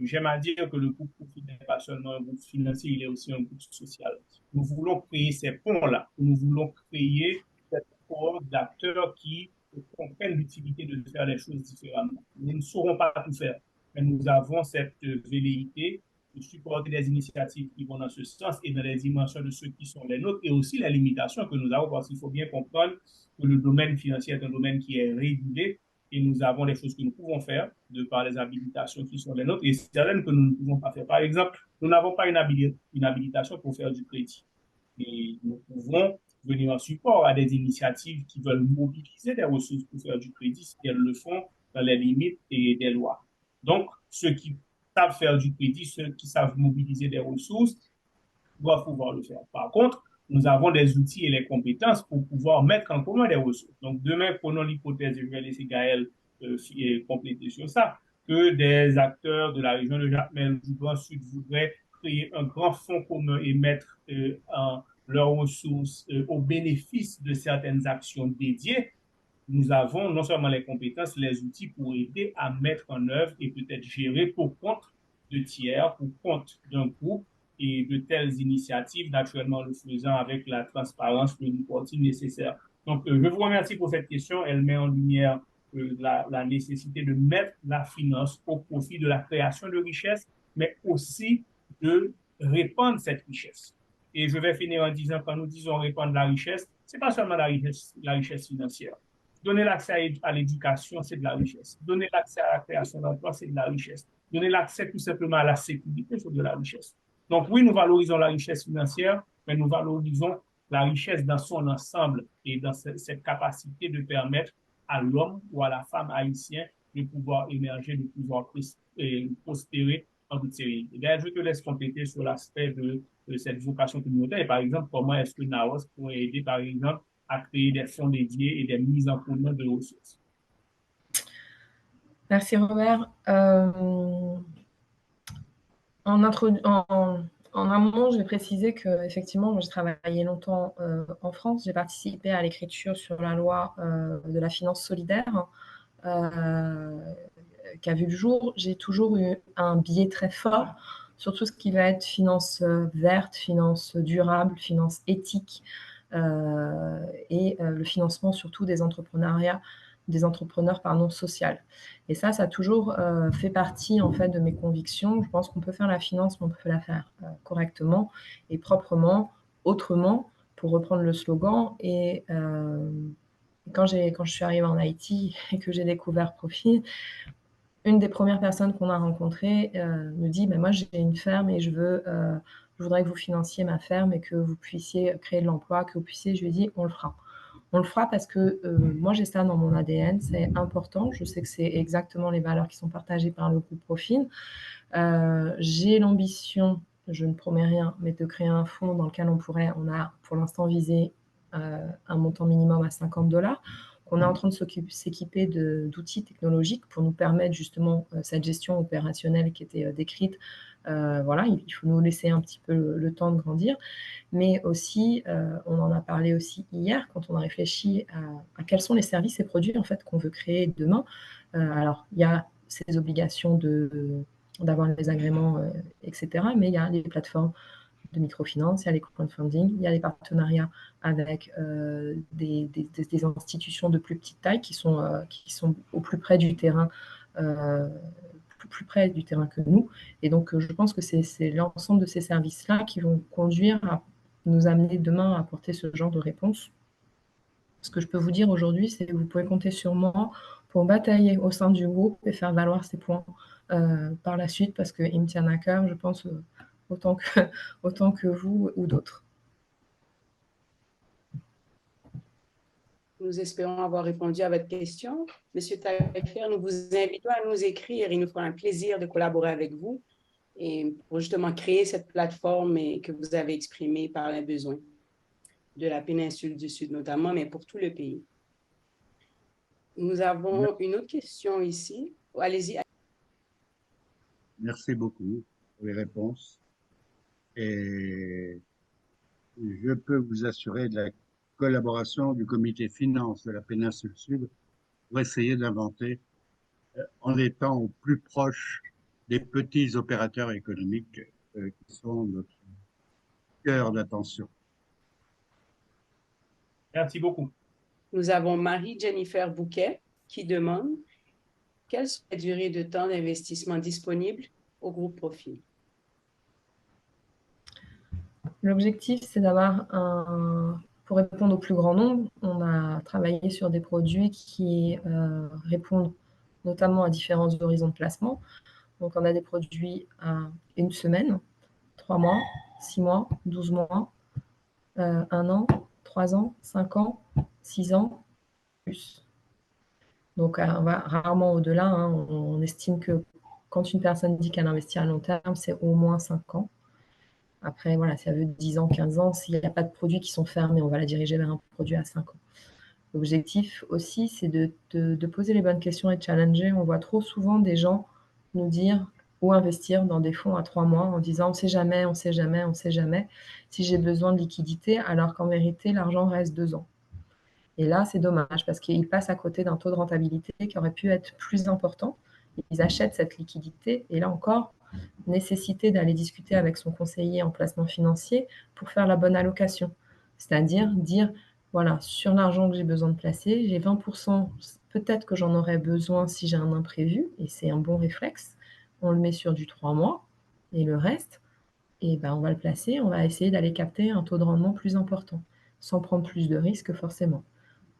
j'aime à dire que le groupe Profit n'est pas seulement un groupe financier, il est aussi un groupe social. Nous voulons créer ces ponts-là, nous voulons créer cette cohorte d'acteurs qui comprennent l'utilité de faire les choses différemment. Nous ne saurons pas tout faire, mais nous avons cette velléité de supporter des initiatives qui vont dans ce sens et dans les dimensions de ceux qui sont les nôtres, et aussi les limitations que nous avons, parce qu'il faut bien comprendre que le domaine financier est un domaine qui est régulé, et nous avons des choses que nous pouvons faire de par les habilitations qui sont les nôtres et certaines que nous ne pouvons pas faire. Par exemple, nous n'avons pas une habilitation pour faire du crédit. Et nous pouvons venir en support à des initiatives qui veulent mobiliser des ressources pour faire du crédit, si elles le font dans les limites et des lois. Donc, ceux qui savent faire du crédit, ceux qui savent mobiliser des ressources, doivent pouvoir le faire. Par contre, nous avons des outils et les compétences pour pouvoir mettre en commun des ressources. Donc, demain, prenons l'hypothèse, et je vais laisser Gaël compléter sur ça, que des acteurs de la région de Jacmel du Grand Sud voudraient créer un grand fonds commun et mettre leurs ressources au bénéfice de certaines actions dédiées. Nous avons non seulement les compétences, les outils pour aider à mettre en œuvre et peut-être gérer pour compte de tiers, pour compte d'un groupe, et de telles initiatives, naturellement le faisant avec la transparence, le reporting nécessaire. Donc, je vous remercie pour cette question. Elle met en lumière la nécessité de mettre la finance au profit de la création de richesse, mais aussi de répandre cette richesse. Et je vais finir en disant, quand nous disons répandre la richesse, ce n'est pas seulement la richesse financière. Donner l'accès à l'éducation, c'est de la richesse. Donner l'accès à la création d'emplois, c'est de la richesse. Donner l'accès tout simplement à la sécurité, c'est de la richesse. Donc oui, nous valorisons la richesse financière, mais nous valorisons la richesse dans son ensemble et dans cette capacité de permettre à l'homme ou à la femme haïtienne de pouvoir émerger, de pouvoir prospérer en toute sérénité. D'ailleurs, je te laisse compléter sur l'aspect de cette vocation communautaire et par exemple, comment est-ce que NAOS pourrait aider par exemple à créer des fonds dédiés et des mises en commun de ressources. Merci Robert. En amont, je vais préciser qu'effectivement, moi, j'ai travaillé longtemps en France. J'ai participé à l'écriture sur la loi de la finance solidaire qui a vu le jour. J'ai toujours eu un biais très fort sur tout ce qui va être finance verte, finance durable, finance éthique et le financement surtout des entrepreneurs sociaux. Et ça a toujours fait partie en fait de mes convictions. Je pense qu'on peut faire la finance, mais on peut la faire correctement et proprement, autrement, pour reprendre le slogan. Et quand je suis arrivée en Haïti et que j'ai découvert Profit, une des premières personnes qu'on a rencontrées me dit moi j'ai une ferme et je voudrais que vous financiez ma ferme et que vous puissiez créer de l'emploi, que vous puissiez. Je lui ai dit on le fera. On le fera parce que moi, j'ai ça dans mon ADN, c'est important. Je sais que c'est exactement les valeurs qui sont partagées par le groupe Profil. J'ai l'ambition, je ne promets rien, mais de créer un fonds dans lequel on a pour l'instant visé un montant minimum à $50. On est en train de s'équiper d'outils technologiques pour nous permettre justement cette gestion opérationnelle qui était décrite. Voilà, il faut nous laisser un petit peu le temps de grandir. Mais aussi, on en a parlé aussi hier, quand on a réfléchi à quels sont les services et produits en fait, qu'on veut créer demain. Alors, il y a ces obligations d'avoir les agréments, etc. Mais il y a les plateformes de microfinance, il y a les crowdfunding, il y a les partenariats avec des institutions de plus petite taille qui sont au plus près du terrain, plus près du terrain que nous. Et donc, je pense que c'est l'ensemble de ces services-là qui vont conduire à nous amener demain à apporter ce genre de réponse. Ce que je peux vous dire aujourd'hui, c'est que vous pouvez compter sur moi pour batailler au sein du groupe et faire valoir ces points par la suite, parce qu'il me tient à cœur, je pense, autant que vous ou d'autres. Nous espérons avoir répondu à votre question. Monsieur Taillefer, nous vous invitons à nous écrire. Il nous fera un plaisir de collaborer avec vous et pour justement créer cette plateforme que vous avez exprimée par les besoins de la péninsule du Sud notamment, mais pour tout le pays. Nous avons une autre question ici. Allez-y. Merci beaucoup pour les réponses. Et je peux vous assurer de la collaboration du comité finance de la péninsule Sud pour essayer d'inventer en étant au plus proche des petits opérateurs économiques qui sont notre cœur d'attention. Merci beaucoup. Nous avons Marie-Jennifer Bouquet qui demande quelle serait la durée de temps d'investissement disponible au groupe Profil. L'objectif, c'est d'avoir pour répondre au plus grand nombre, on a travaillé sur des produits qui répondent notamment à différents horizons de placement. Donc, on a des produits à 1 semaine, 3 mois, 6 mois, 12 mois, 1 an, 3 ans, 5 ans, 6 ans, plus. Donc, on va rarement au-delà. Hein. On estime que quand une personne dit qu'elle investit à long terme, c'est au moins 5 ans. Après, voilà, ça veut 10 ans, 15 ans. S'il n'y a pas de produits qui sont fermés, on va la diriger vers un produit à 5 ans. L'objectif aussi, c'est de poser les bonnes questions et de challenger. On voit trop souvent des gens nous dire ou investir dans des fonds à 3 mois en disant on ne sait jamais, on ne sait jamais, on ne sait jamais si j'ai besoin de liquidité, alors qu'en vérité, l'argent reste 2 ans. Et là, c'est dommage parce qu'ils passent à côté d'un taux de rentabilité qui aurait pu être plus important. Ils achètent cette liquidité et là encore, nécessité d'aller discuter avec son conseiller en placement financier pour faire la bonne allocation. C'est-à-dire dire, voilà, sur l'argent que j'ai besoin de placer, j'ai 20%, peut-être que j'en aurais besoin si j'ai un imprévu, et c'est un bon réflexe. On le met sur du 3 mois, et le reste, et ben, on va le placer, on va essayer d'aller capter un taux de rendement plus important, sans prendre plus de risques forcément.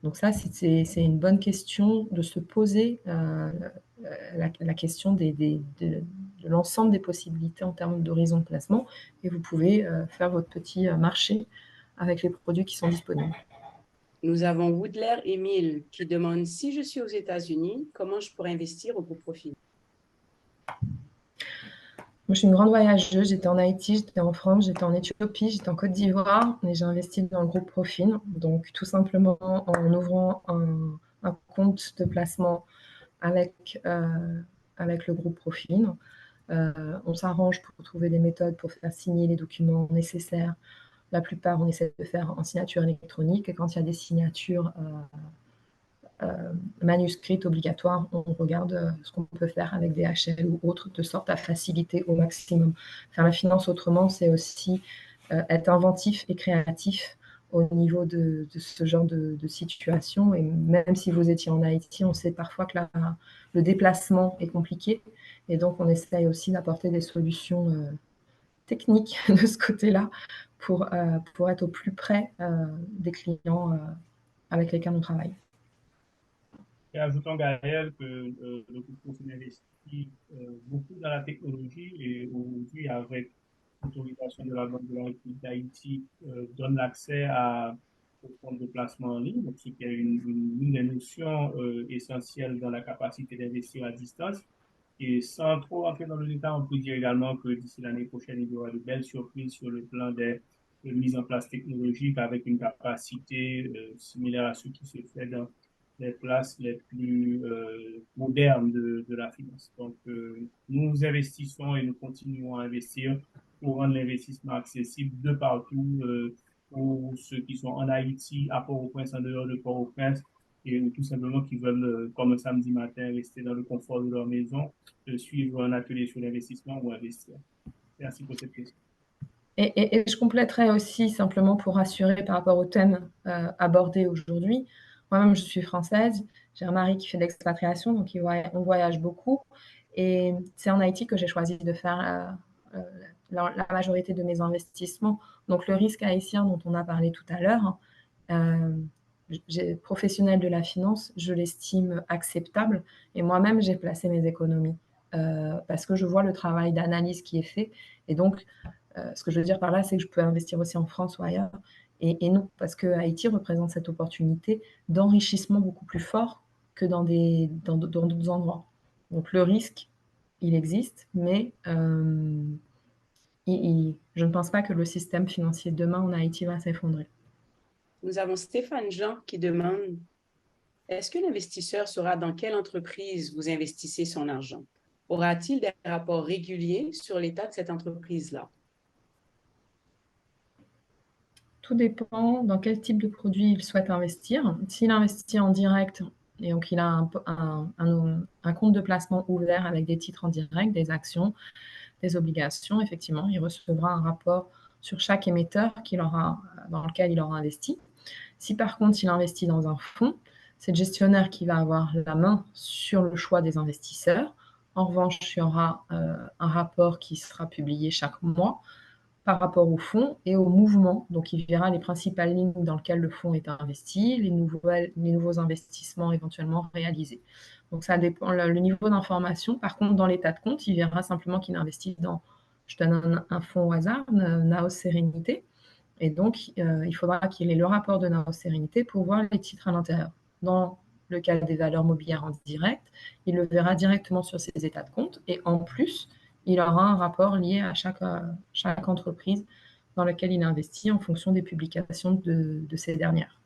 Donc ça, c'est une bonne question de se poser la question de l'ensemble des possibilités en termes d'horizon de placement, et vous pouvez faire votre petit marché avec les produits qui sont disponibles. Nous avons Woodler Émile qui demande si je suis aux États-Unis, comment je pourrais investir au groupe Profil? Moi, je suis une grande voyageuse. J'étais en Haïti, j'étais en France, j'étais en Éthiopie, j'étais en Côte d'Ivoire et j'ai investi dans le groupe Profil. Donc, tout simplement en ouvrant un compte de placement avec le groupe Profil. On s'arrange pour trouver des méthodes pour faire signer les documents nécessaires. La plupart, on essaie de faire en signature électronique. Et quand il y a des signatures manuscrites obligatoires, on regarde ce qu'on peut faire avec DHL ou autres, de sorte à faciliter au maximum. Faire la finance autrement, c'est aussi être inventif et créatif au niveau de ce genre de situation. Et même si vous étiez en Haïti, on sait parfois que le déplacement est compliqué. Et donc, on essaye aussi d'apporter des solutions techniques de ce côté-là pour être au plus près des clients avec lesquels on travaille. Et ajoutons, Gaël, que le groupe Profil investit beaucoup dans la technologie et aujourd'hui, avec l'autorisation de la Banque de la République d'Haïti, donne l'accès au compte de placement en ligne, donc ce qui est une des notions essentielles dans la capacité d'investir à distance. Et sans trop entrer dans le détail, on peut dire également que d'ici l'année prochaine, il y aura de belles surprises sur le plan des mises en place technologiques avec une capacité similaire à ce qui se fait dans les places les plus modernes de la finance. Donc, nous investissons et nous continuons à investir pour rendre l'investissement accessible de partout pour ceux qui sont en Haïti, à Port-au-Prince, en dehors de Port-au-Prince, et tout simplement qui veulent, comme un samedi matin, rester dans le confort de leur maison, suivre un atelier sur l'investissement ou investir. Merci pour cette question. Et je compléterai aussi simplement pour rassurer par rapport au thème abordé aujourd'hui. Moi-même, je suis française, j'ai un mari qui fait de l'expatriation, donc on voyage beaucoup. Et c'est en Haïti que j'ai choisi de faire la majorité de mes investissements. Donc le risque haïtien dont on a parlé tout à l'heure, professionnel de la finance, je l'estime acceptable. Et moi-même, j'ai placé mes économies parce que je vois le travail d'analyse qui est fait. Et donc, ce que je veux dire par là, c'est que je peux investir aussi en France ou ailleurs. Et non, parce que Haïti représente cette opportunité d'enrichissement beaucoup plus fort que dans d'autres endroits. Donc le risque, il existe, mais je ne pense pas que le système financier demain en Haïti va s'effondrer. Nous avons Stéphane Jean qui demande, est-ce que l'investisseur saura dans quelle entreprise vous investissez son argent? Aura-t-il des rapports réguliers sur l'état de cette entreprise-là? Tout dépend dans quel type de produit il souhaite investir. S'il investit en direct, et donc il a un compte de placement ouvert avec des titres en direct, des actions, des obligations, effectivement, il recevra un rapport sur chaque émetteur dans lequel il aura investi. Si par contre il investit dans un fonds, c'est le gestionnaire qui va avoir la main sur le choix des investisseurs. En revanche, il y aura un rapport qui sera publié chaque mois par rapport au fonds et au mouvement. Donc, il verra les principales lignes dans lesquelles le fonds est investi, les nouveaux investissements éventuellement réalisés. Donc, ça dépend le niveau d'information. Par contre, dans l'état de compte, il verra simplement qu'il investit dans, je donne un fonds au hasard, Naos Sérénité. Et donc, il faudra qu'il ait le rapport de Naos Sérénité pour voir les titres à l'intérieur. Dans le cas des valeurs mobilières en direct, il le verra directement sur ses états de compte. Et en plus, il aura un rapport lié à chaque entreprise dans laquelle il investit en fonction des publications de ces dernières.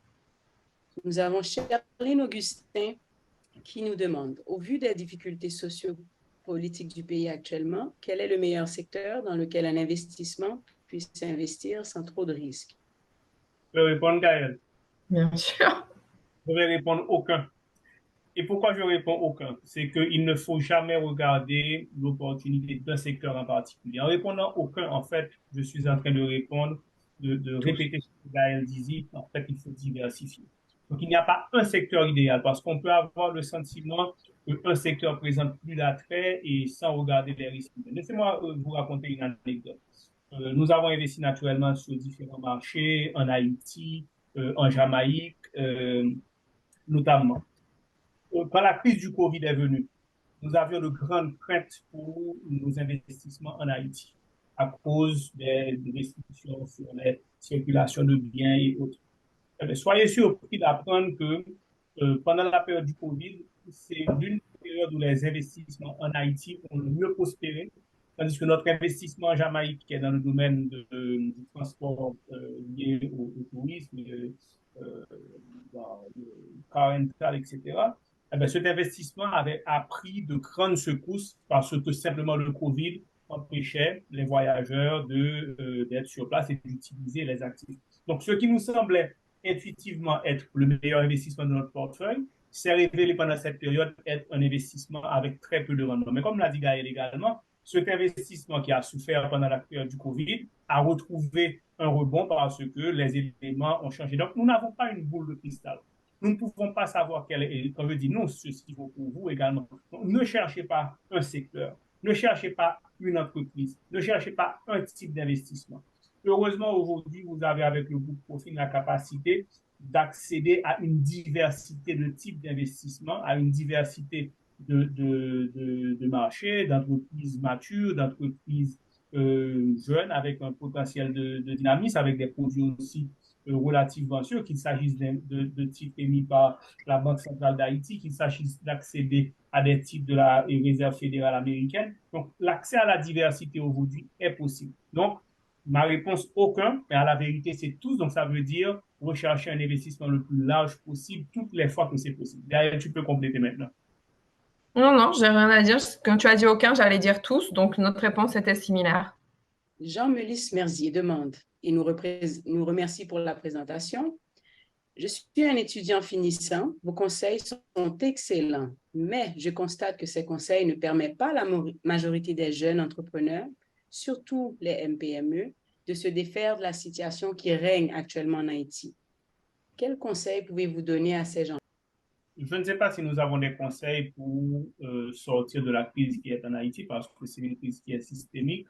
Nous avons Charline Augustin qui nous demande, au vu des difficultés sociopolitiques du pays actuellement, quel est le meilleur secteur dans lequel un investissement puisse investir sans trop de risques? Je vais répondre, Gaël. Bien sûr. Je vais répondre aucun. Et pourquoi je réponds aucun? C'est qu'il ne faut jamais regarder l'opportunité d'un secteur en particulier. En répondant aucun, en fait, je suis en train de répondre, de répéter ce que Gaël disait. En fait, il faut diversifier. Donc, il n'y a pas un secteur idéal parce qu'on peut avoir le sentiment qu'un secteur présente plus d'attrait et sans regarder les risques. Laissez-moi vous raconter une anecdote. Nous avons investi naturellement sur différents marchés, en Haïti, en Jamaïque, notamment. Quand la crise du Covid est venue, nous avions de grandes craintes pour nos investissements en Haïti à cause des restrictions sur les circulations de biens et autres. Soyez surpris d'apprendre que pendant la période du Covid, c'est l'une des périodes où les investissements en Haïti ont le mieux prospéré, tandis que notre investissement en Jamaïque, qui est dans le domaine du transport lié au tourisme, dans le car rental, etc., eh bien, cet investissement avait appris de grandes secousses parce que simplement le Covid empêchait les voyageurs d'être sur place et d'utiliser les actifs. Donc, ce qui nous semblait intuitivement être le meilleur investissement de notre portefeuille, s'est révélé pendant cette période être un investissement avec très peu de rendement. Mais comme l'a dit Gaël également, cet investissement qui a souffert pendant la période du Covid a retrouvé un rebond parce que les éléments ont changé. Donc, nous n'avons pas une boule de cristal. Nous ne pouvons pas savoir quel est, quand je dis non, ceci vaut pour vous également. Donc, ne cherchez pas un secteur, ne cherchez pas une entreprise, ne cherchez pas un type d'investissement. Heureusement, aujourd'hui, vous avez avec le groupe Profin la capacité d'accéder à une diversité de types d'investissement, à une diversité de marchés, d'entreprises matures, d'entreprises jeunes avec un potentiel de dynamisme, avec des produits aussi relativement sûrs, qu'il s'agisse de types émis par la Banque centrale d'Haïti, qu'il s'agisse d'accéder à des types de la Réserve fédérale américaine. Donc, l'accès à la diversité aujourd'hui est possible. Donc, ma réponse, aucun, mais à la vérité, c'est tous. Donc, ça veut dire rechercher un investissement le plus large possible toutes les fois que c'est possible. D'ailleurs, tu peux compléter maintenant. Non, j'ai rien à dire. Quand tu as dit aucun, j'allais dire tous. Donc, notre réponse était similaire. Jean-Melis Merzier demande et nous remercie pour la présentation. Je suis un étudiant finissant. Vos conseils sont excellents, mais je constate que ces conseils ne permettent pas à la majorité des jeunes entrepreneurs, surtout les MPME, de se défaire de la situation qui règne actuellement en Haïti. Quels conseils pouvez-vous donner à ces gens? Je ne sais pas si nous avons des conseils pour sortir de la crise qui est en Haïti, parce que c'est une crise qui est systémique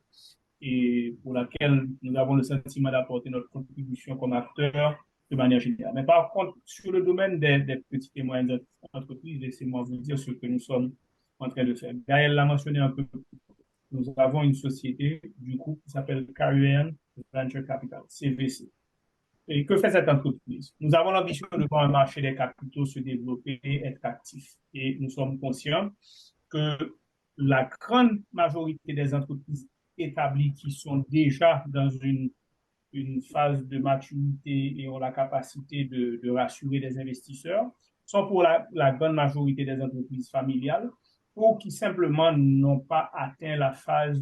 et pour laquelle nous avons le sentiment d'apporter notre contribution comme acteurs de manière générale. Mais par contre, sur le domaine des petites et moyennes entreprises, laissez-moi vous dire ce que nous sommes en train de faire. Gaël l'a mentionné un peu plus tôt. Nous avons une société du groupe qui s'appelle Caribbean Venture Capital, CVC. Et que fait cette entreprise? Nous avons l'ambition de voir un marché des capitaux se développer et être actif. Et nous sommes conscients que la grande majorité des entreprises établies qui sont déjà dans une phase de maturité et ont la capacité de rassurer des investisseurs sont pour la grande majorité des entreprises familiales ou qui simplement n'ont pas atteint la phase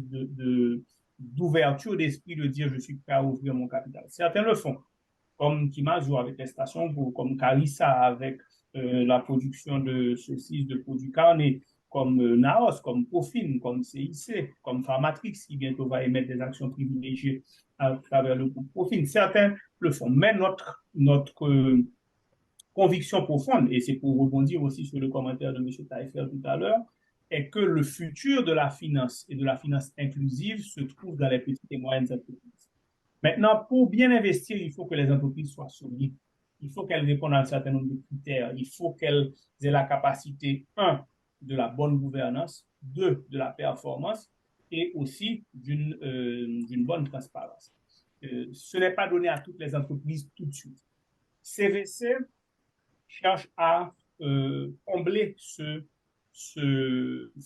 d'ouverture d'esprit de dire je suis prêt à ouvrir mon capital. Certains le font, comme Kimazu avec les stations, comme Carissa avec la production de saucisses, de produits carnés, comme Naos, comme Profine, comme CIC, comme Pharmatrix, qui bientôt va émettre des actions privilégiées à travers le groupe Profine. Certains le font. Mais notre conviction profonde, et c'est pour rebondir aussi sur le commentaire de M. Taillefer tout à l'heure, est que le futur de la finance et de la finance inclusive se trouve dans les petites et moyennes entreprises. Maintenant, pour bien investir, il faut que les entreprises soient solides. Il faut qu'elles répondent à un certain nombre de critères. Il faut qu'elles aient la capacité, 1, de la bonne gouvernance, 2, de la performance et aussi d'une bonne transparence. Ce n'est pas donné à toutes les entreprises tout de suite. CVC cherche à combler ce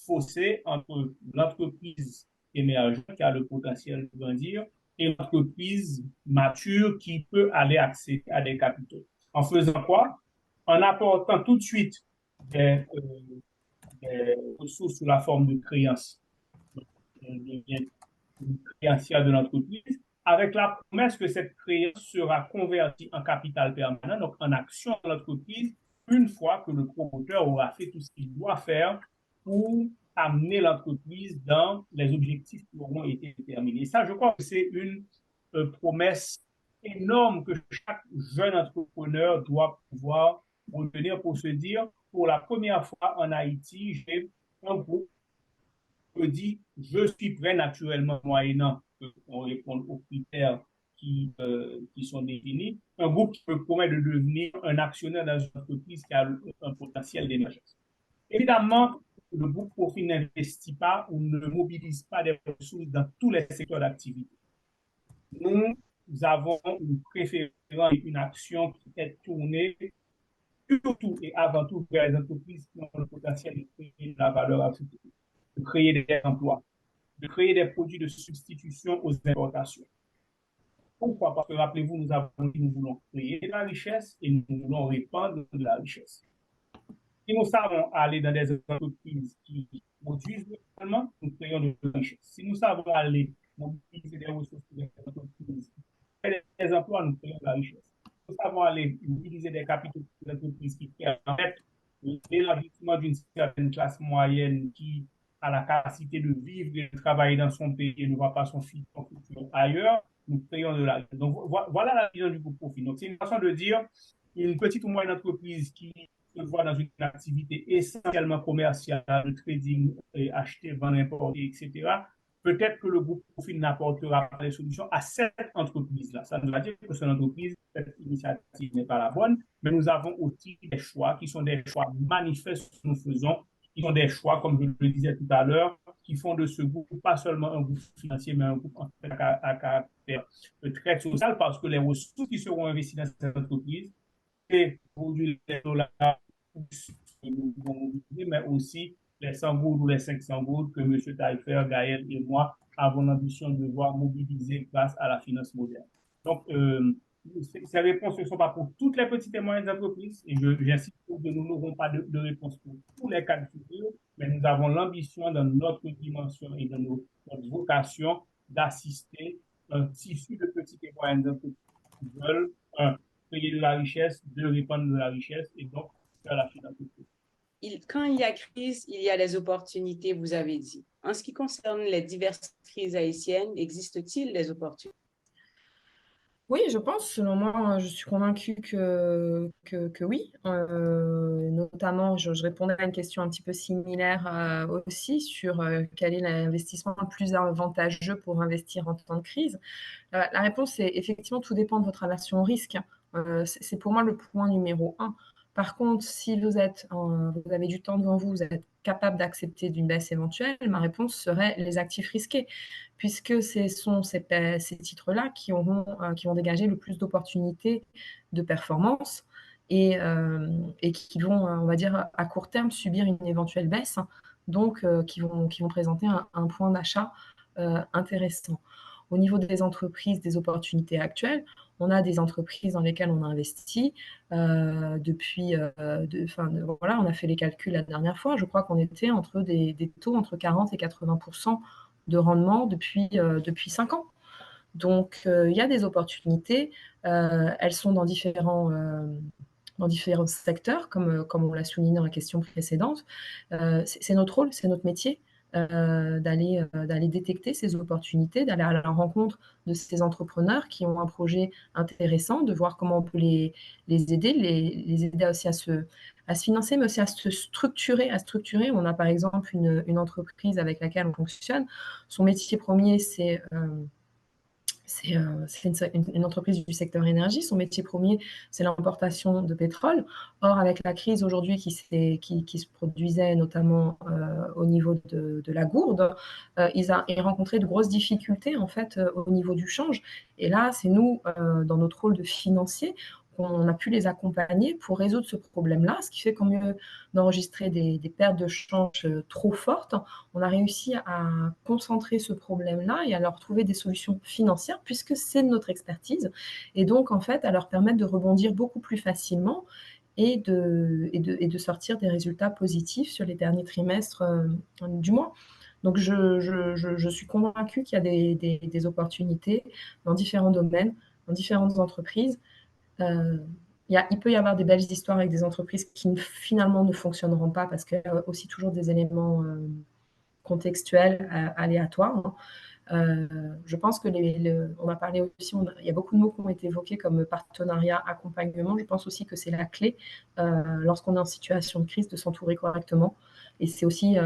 fossé entre l'entreprise émergente qui a le potentiel de grandir et l'entreprise mature qui peut aller accéder à des capitaux. En faisant quoi? En apportant tout de suite des ressources sous la forme de créances, de biens créanciers de l'entreprise, avec la promesse que cette créance sera convertie en capital permanent, donc en action de l'entreprise, une fois que le promoteur aura fait tout ce qu'il doit faire pour amener l'entreprise dans les objectifs qui auront été déterminés. Et ça, je crois que c'est une promesse énorme que chaque jeune entrepreneur doit pouvoir retenir pour se dire, pour la première fois en Haïti, j'ai un groupe qui dit, je suis prêt naturellement, moyennant qu'on réponde aux critères qui sont définis, un groupe qui me promet de devenir un actionnaire dans une entreprise qui a un potentiel d'émergence. Évidemment, le groupe Profine n'investit pas ou ne mobilise pas des ressources dans tous les secteurs d'activité. Nous avons une préférence et une action qui est tournée surtout et avant tout vers les entreprises qui ont le potentiel de créer de la valeur ajoutée, de créer des emplois, de créer des produits de substitution aux importations. Pourquoi? Parce que rappelez-vous, nous avons dit que nous voulons créer de la richesse et nous voulons répandre de la richesse. Si nous savons aller dans des entreprises qui produisent localement, nous créons de la richesse. Si nous savons aller mobiliser des ressources des entreprises qui créent des emplois, nous créons de la richesse. Nous savons aller mobiliser des capitaux des entreprises qui permettent l'élargissement d'une certaine classe moyenne qui a la capacité de vivre et de travailler dans son pays et ne voit pas son futur ailleurs, nous créons de la richesse. Donc voilà la vision du groupe Profine. Donc c'est une façon de dire une petite ou moyenne entreprise qui se voit dans une activité essentiellement commerciale, de trading, acheter, vendre, importer, etc., peut-être que le groupe Profine n'apportera pas les solutions à cette entreprise-là. Ça ne veut pas dire que cette entreprise, cette initiative n'est pas la bonne, mais nous avons aussi des choix qui sont des choix manifestes que nous faisons, qui sont des choix, comme je le disais tout à l'heure, qui font de ce groupe pas seulement un groupe financier, mais un groupe à caractère très social, parce que les ressources qui seront investies dans cette entreprise, c'est produire les dollars, mais aussi les 100 gourdes ou les 500 gourdes que M. Taillefer, Gaël et moi avons l'ambition de voir mobiliser grâce à la finance moderne. Donc, ces réponses ne sont pas pour toutes les petites et moyennes entreprises, et j'insiste que nous n'aurons pas de réponse pour tous les cas de figure, mais nous avons l'ambition dans notre dimension et dans notre vocation d'assister un tissu de petites et moyennes entreprises qui veulent, créer de la richesse, de répandre de la richesse, et donc faire la finance. Quand il y a crise, il y a des opportunités, vous avez dit. En ce qui concerne les diverses crises haïtiennes, existe-t-il des opportunités? Oui, je pense, selon moi, je suis convaincue que oui. Notamment, je répondais à une question un petit peu similaire, aussi sur, quel est l'investissement le plus avantageux pour investir en temps de crise? La réponse est effectivement tout dépend de votre relation au risque, hein. C'est pour moi le point numéro un. Par contre, si vous avez du temps devant vous, vous êtes capable d'accepter d'une baisse éventuelle, ma réponse serait les actifs risqués, puisque ce sont ces titres-là qui vont dégager le plus d'opportunités de performance et qui vont, on va dire, à court terme, subir une éventuelle baisse, hein, donc qui vont présenter un point d'achat, intéressant. Au niveau des entreprises, des opportunités actuelles, on a des entreprises dans lesquelles on a investi, depuis, voilà, on a fait les calculs la dernière fois. Je crois qu'on était entre des taux entre 40 et 80 de rendement depuis 5 ans. Donc, il y a des opportunités, elles sont dans différents secteurs comme on l'a souligné dans la question précédente. C'est notre rôle, c'est notre métier, d'aller détecter ces opportunités, d'aller à la rencontre de ces entrepreneurs qui ont un projet intéressant, de voir comment on peut les aider, les aider aussi à se financer, mais aussi à se structurer. On a par exemple une entreprise avec laquelle on fonctionne. Son métier premier, c'est une entreprise du secteur énergie. Son métier premier, c'est l'importation de pétrole. Or, avec la crise aujourd'hui qui se produisait notamment au niveau de la gourde, ils rencontraient de grosses difficultés en fait au niveau du change. Et là, c'est nous, dans notre rôle de financier, qu'on a pu les accompagner pour résoudre ce problème-là, ce qui fait qu'au mieux d'enregistrer des pertes de change trop fortes, on a réussi à concentrer ce problème-là et à leur trouver des solutions financières puisque c'est notre expertise et donc en fait à leur permettre de rebondir beaucoup plus facilement et de sortir des résultats positifs sur les derniers trimestres du mois. Donc je suis convaincue qu'il y a des opportunités dans différents domaines, dans différentes entreprises. Il peut y avoir des belles histoires avec des entreprises qui finalement ne fonctionneront pas parce qu'il y a aussi toujours des éléments contextuels, aléatoires, hein. Je pense que on a parlé aussi, il y a beaucoup de mots qui ont été évoqués comme partenariat, accompagnement. Je pense aussi que c'est la clé lorsqu'on est en situation de crise de s'entourer correctement. Et c'est aussi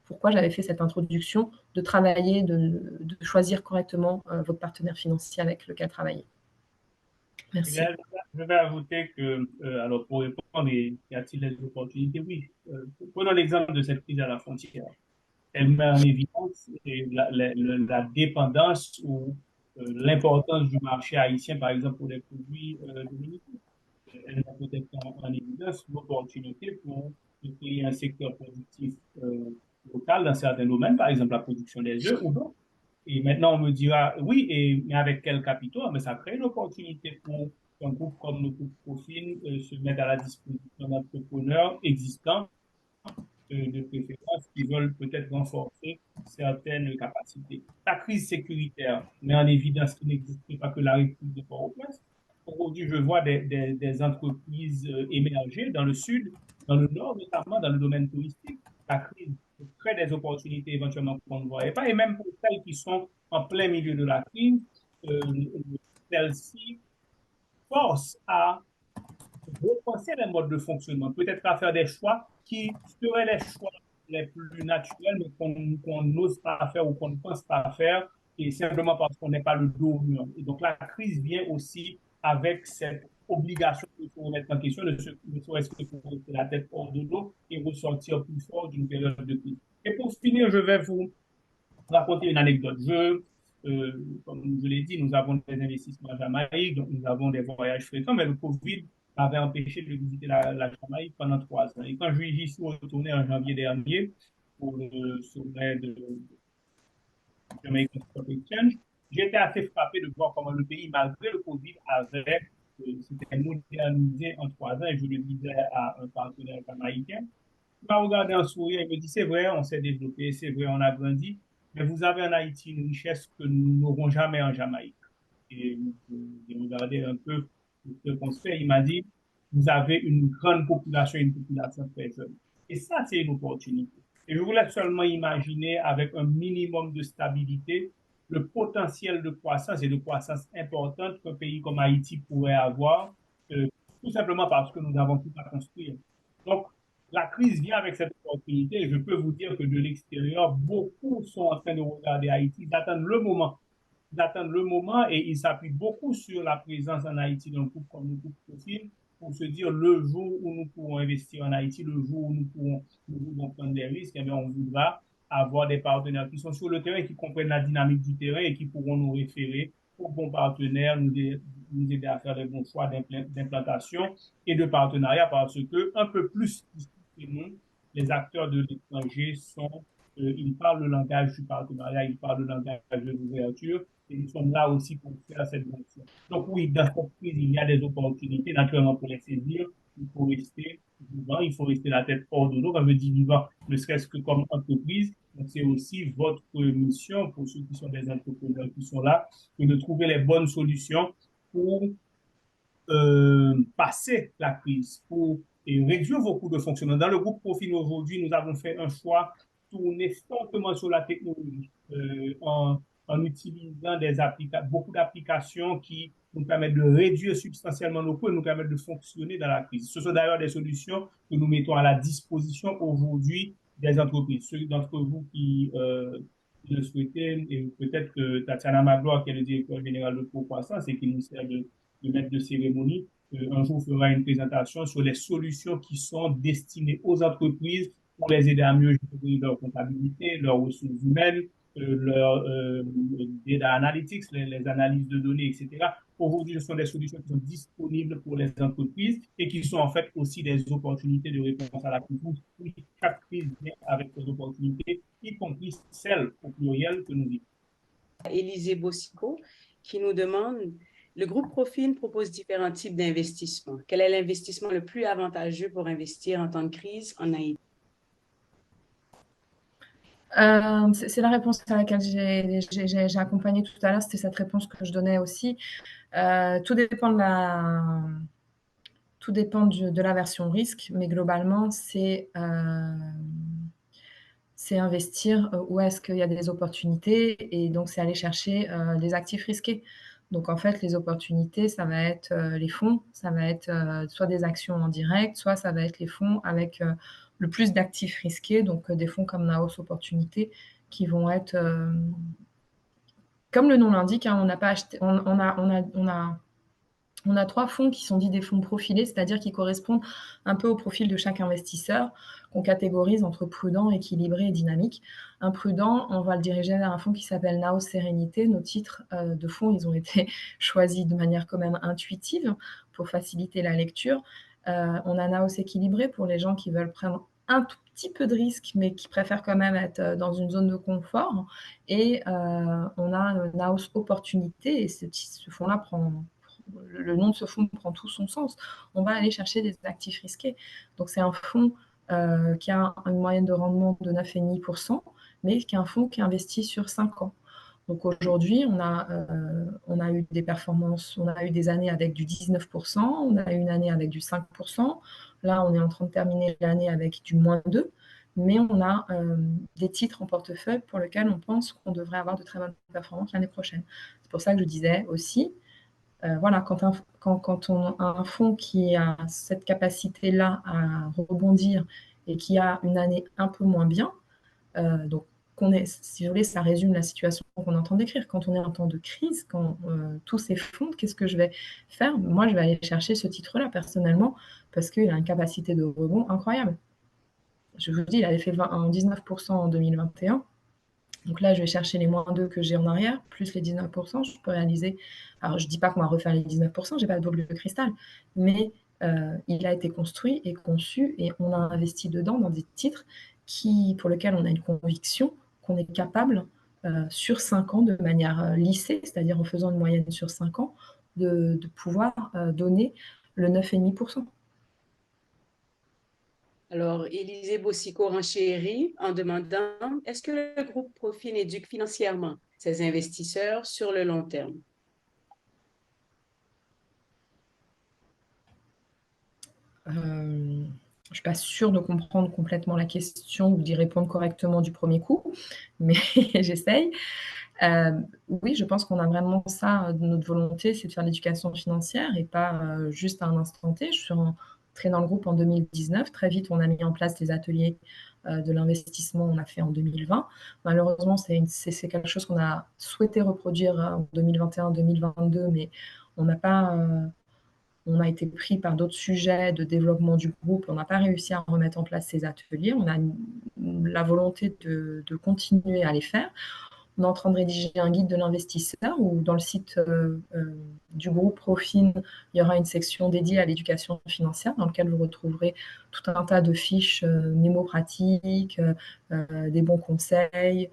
pourquoi j'avais fait cette introduction de travailler, de choisir correctement votre partenaire financier avec lequel travailler. Eh Merci. bien, je vais ajouter que, alors pour répondre, y a-t-il des opportunités? Oui. Prenons l'exemple de cette crise à la frontière. Elle met en évidence la dépendance ou l'importance du marché haïtien, par exemple, pour les produits dominicains. Elle met peut-être en évidence l'opportunité pour créer un secteur productif local dans certains domaines, par exemple la production des œufs ou d'autres. Et maintenant, on me dira, oui, mais avec quel capitaux? Mais ça crée une opportunité pour un groupe comme le groupe Profil se mettre à la disposition d'entrepreneurs existants de préférence qui veulent peut-être renforcer certaines capacités. La crise sécuritaire met en évidence qu'il n'existe pas que la République de Port-au-Prince. Aujourd'hui, je vois des entreprises émerger dans le sud, dans le nord, notamment dans le domaine touristique. La crise crée des opportunités éventuellement qu'on ne voyait pas. Et même pour celles qui sont en plein milieu de la crise, euh, celles-ci forcent à repenser les modes de fonctionnement, peut-être à faire des choix qui seraient les choix les plus naturels, mais qu'on n'ose pas faire ou qu'on ne pense pas faire, et simplement parce qu'on n'est pas le dos au mur. Et donc la crise vient aussi avec cette obligation de se remettre en question, ne serait-ce que pour mettre la tête hors de l'eau et ressortir plus fort d'une période de crise. Et pour finir, je vais vous raconter une anecdote. Comme je l'ai dit, nous avons des investissements en Jamaïque, donc nous avons des voyages fréquents, mais le Covid m'avait empêché de visiter la Jamaïque pendant 3 ans. Et quand j'y suis retourné en janvier dernier pour le sommet de Jamaican Stock Exchange, j'étais assez frappé de voir comment le pays, malgré le Covid, s'était modernisé en 3 ans. Et je le disais à un partenaire jamaïcain. Il m'a regardé en souriant et me dit, c'est vrai, on s'est développé, c'est vrai, on a grandi, mais vous avez en Haïti une richesse que nous n'aurons jamais en Jamaïque. Et j'ai regardé un peu ce qu'on se fait. Il m'a dit, vous avez une grande population, une population très jeune. Et ça, c'est une opportunité. Et je voulais seulement imaginer avec un minimum de stabilité le potentiel de croissance et de croissance importante qu'un pays comme Haïti pourrait avoir, tout simplement parce que nous avons tout à construire. Donc, la crise vient avec cette opportunité et je peux vous dire que de l'extérieur, beaucoup sont en train de regarder Haïti, d'attendre le moment et ils s'appuient beaucoup sur la présence en Haïti d'un groupe comme le groupe Profil pour se dire le jour où nous pourrons investir en Haïti, le jour où nous pourrons prendre des risques, eh bien, on voudra avoir des partenaires qui sont sur le terrain, qui comprennent la dynamique du terrain et qui pourront nous référer aux bons partenaires, nous aider à faire les bons choix d'implantation et de partenariat parce que un peu plus que nous, les acteurs de l'étranger ils parlent le langage du partenariat, ils parlent le langage de l'ouverture et nous sommes là aussi pour faire cette direction. Donc oui, dans cette crise, il y a des opportunités, naturellement pour les saisir, il faut rester vivant, il faut rester la tête hors de l'eau. Quand je dis vivant, ne serait-ce que comme entreprise, c'est aussi votre mission pour ceux qui sont des entrepreneurs qui sont là, de trouver les bonnes solutions pour passer la crise, pour réduire vos coûts de fonctionnement. Dans le groupe Profil aujourd'hui, nous avons fait un choix tourné fortement sur la technologie en utilisant beaucoup d'applications qui nous permettent de réduire substantiellement nos coûts et nous permettent de fonctionner dans la crise. Ce sont d'ailleurs des solutions que nous mettons à la disposition aujourd'hui des entreprises. Ceux d'entre vous qui le souhaitaient, et peut-être que Tatiana Magloire, qui est le directeur général de ProCroissance et qui nous sert de maître de cérémonie, un jour fera une présentation sur les solutions qui sont destinées aux entreprises pour les aider à mieux gérer leur comptabilité, leurs ressources humaines, leur data analytics, les analyses de données, etc. Aujourd'hui, ce sont des solutions qui sont disponibles pour les entreprises et qui sont en fait aussi des opportunités de réponse à la crise. Oui, chaque crise vient avec des opportunités, y compris celles au pluriel que nous vivons. Élisée Bossico qui nous demande: le groupe Profil propose différents types d'investissements. Quel est l'investissement le plus avantageux pour investir en temps de crise en Haïti? C'est la réponse à laquelle j'ai accompagné tout à l'heure, c'était cette réponse que je donnais aussi. Tout dépend de la version risque, mais globalement, c'est investir où est-ce qu'il y a des opportunités et donc c'est aller chercher des actifs risqués. Donc en fait, les opportunités, ça va être les fonds, ça va être soit des actions en direct, soit ça va être les fonds avec le plus d'actifs risqués, donc des fonds comme Naos Opportunité qui vont être, comme le nom l'indique, hein, on n'a pas acheté, on a 3 fonds qui sont dits des fonds profilés, c'est-à-dire qui correspondent un peu au profil de chaque investisseur, qu'on catégorise entre prudent, équilibré et dynamique. Un prudent, on va le diriger vers un fonds qui s'appelle Naos Sérénité. Nos titres de fonds, ils ont été choisis de manière quand même intuitive pour faciliter la lecture. On a Naos Équilibré pour les gens qui veulent prendre un tout petit peu de risque, mais qui préfèrent quand même être dans une zone de confort. Et on a Naos Opportunité, et ce fonds-là le nom de ce fonds prend tout son sens. On va aller chercher des actifs risqués. Donc, c'est un fonds qui a une moyenne de rendement de 9,5%, mais qui est un fonds qui investit sur 5 ans. Donc, aujourd'hui, on a eu des performances, on a eu des années avec du 19%, on a eu une année avec du 5%. Là, on est en train de terminer l'année avec du -2%, mais on a des titres en portefeuille pour lesquels on pense qu'on devrait avoir de très bonnes performances l'année prochaine. C'est pour ça que je disais aussi, voilà, quand on a un fonds qui a cette capacité-là à rebondir et qui a une année un peu moins bien, donc si vous voulez, ça résume la situation qu'on est en train décrire. Quand on est en temps de crise, quand tout s'effondre, qu'est-ce que je vais faire? Moi, je vais aller chercher ce titre-là personnellement parce qu'il a une capacité de rebond incroyable. Je vous dis, il avait fait 19% en 2021. Donc là, je vais chercher les -2 que j'ai en arrière, plus les 19%, je peux réaliser. Alors, je ne dis pas qu'on va refaire les 19%, je n'ai pas de boule de cristal, mais il a été construit et conçu et on a investi dedans dans des titres pour lesquels on a une conviction qu'on est capable, sur 5 ans, de manière lissée, c'est-à-dire en faisant une moyenne sur 5 ans, de pouvoir donner le 9,5%. Alors, Élisée Bossico renchérit en demandant: est-ce que le groupe Profil éduque financièrement ses investisseurs sur le long terme? Je ne suis pas sûre de comprendre complètement la question ou d'y répondre correctement du premier coup, mais j'essaye. Oui, je pense qu'on a vraiment ça, notre volonté, c'est de faire l'éducation financière et pas, juste à un instant T. Je suis entrée dans le groupe en 2019. Très vite, on a mis en place les ateliers, de l'investissement, on a fait en 2020. Malheureusement, c'est quelque chose qu'on a souhaité reproduire, en 2021-2022, mais on n'a pas, on a été pris par d'autres sujets de développement du groupe. On n'a pas réussi à remettre en place ces ateliers. On a la volonté de continuer à les faire. On est en train de rédiger un guide de l'investisseur où dans le site du groupe Profin, il y aura une section dédiée à l'éducation financière dans laquelle vous retrouverez tout un tas de fiches mémo pratiques, des bons conseils,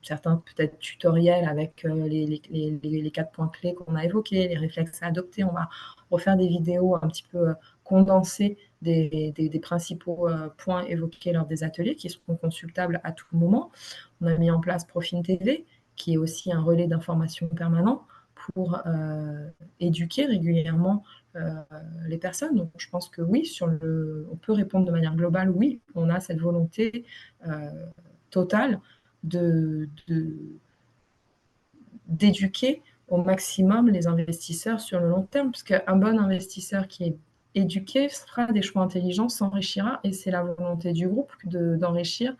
certains peut-être tutoriels avec les 4 points clés qu'on a évoqués, les réflexes à adopter. On va refaire des vidéos un petit peu condensées des principaux points évoqués lors des ateliers qui seront consultables à tout moment. On a mis en place Profin TV, qui est aussi un relais d'information permanent pour éduquer régulièrement les personnes. Donc, je pense que oui, on peut répondre de manière globale, oui, on a cette volonté totale d'éduquer au maximum les investisseurs sur le long terme, parce qu'un bon investisseur qui est éduqué fera des choix intelligents, s'enrichira, et c'est la volonté du groupe d'enrichir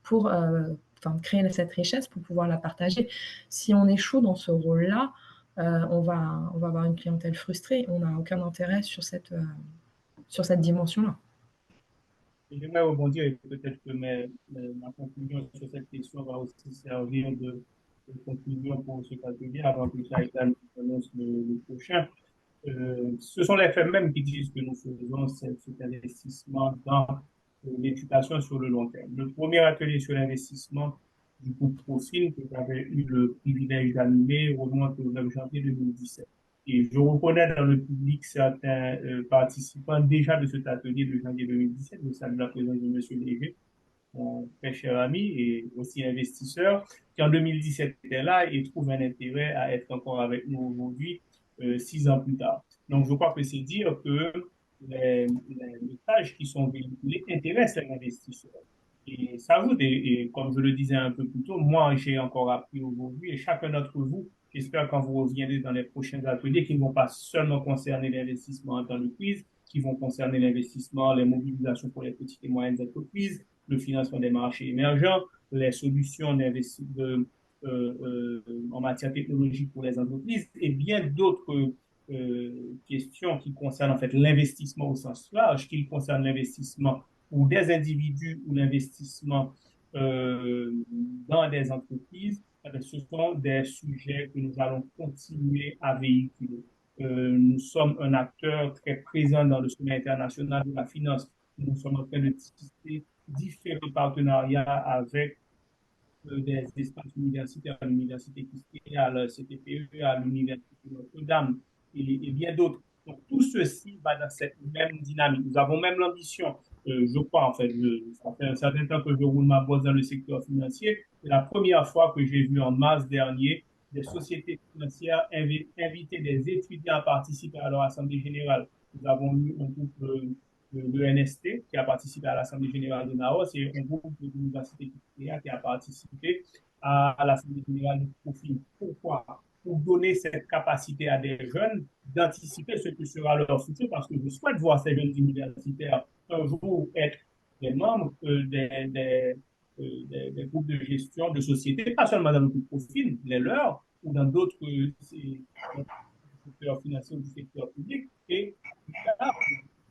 pour créer cette richesse pour pouvoir la partager. Si on échoue dans ce rôle-là, on va avoir une clientèle frustrée. On n'a aucun intérêt sur cette dimension-là. J'aimerais rebondir et peut-être que ma conclusion sur cette question va aussi servir de conclusion pour ce atelier avant que ça annonce le prochain. Ce sont les faits même qui disent que nous faisons cet investissement dans l'éducation sur le long terme. Le premier atelier sur l'investissement du groupe Profin que j'avais eu le privilège d'animer remonte au 9 janvier 2017. Et je reconnais dans le public certains participants déjà de cet atelier de janvier 2017. Je salue la présence de M. Léger, mon très cher ami et aussi investisseur, qui en 2017 était là et trouve un intérêt à être encore avec nous aujourd'hui, 6 ans plus tard. Donc, je crois que c'est dire que les messages qui sont véhiculés intéressent les investisseurs. Et ça ajoute, et comme je le disais un peu plus tôt, moi, j'ai encore appris aujourd'hui, et chacun d'entre vous, j'espère quand vous reviendrez dans les prochains ateliers, qui ne vont pas seulement concerner l'investissement en temps de crise, qui vont concerner l'investissement, les mobilisations pour les petites et moyennes entreprises, le financement des marchés émergents, les solutions en matière technologique pour les entreprises et bien d'autres questions qui concernent en fait l'investissement au sens large, qui concernent l'investissement pour des individus ou l'investissement dans des entreprises. Ce sont des sujets que nous allons continuer à véhiculer. Nous sommes un acteur très présent dans le sommet international de la finance. Nous sommes en train de tisser différents partenariats avec des espaces universitaires, à l'Université Christie, à la CTPE, à l'Université Notre-Dame et bien d'autres. Donc, tout ceci va dans cette même dynamique. Nous avons même l'ambition, je crois, en fait, ça fait un certain temps que je roule ma bosse dans le secteur financier. C'est la première fois que j'ai vu en mars dernier des sociétés financières inviter des étudiants à participer à leur assemblée générale. Nous avons eu un groupe de l'ENST qui a participé à l'Assemblée générale de Naos et un groupe de l'Université qui a participé à l'Assemblée générale de Profin. Pourquoi? Pour donner cette capacité à des jeunes d'anticiper ce que sera leur futur, parce que je souhaite voir ces jeunes universitaires un jour être des membres des groupes de gestion de sociétés, pas seulement dans le groupe Profin, les leurs, ou dans d'autres secteurs financiers ou du secteur public, et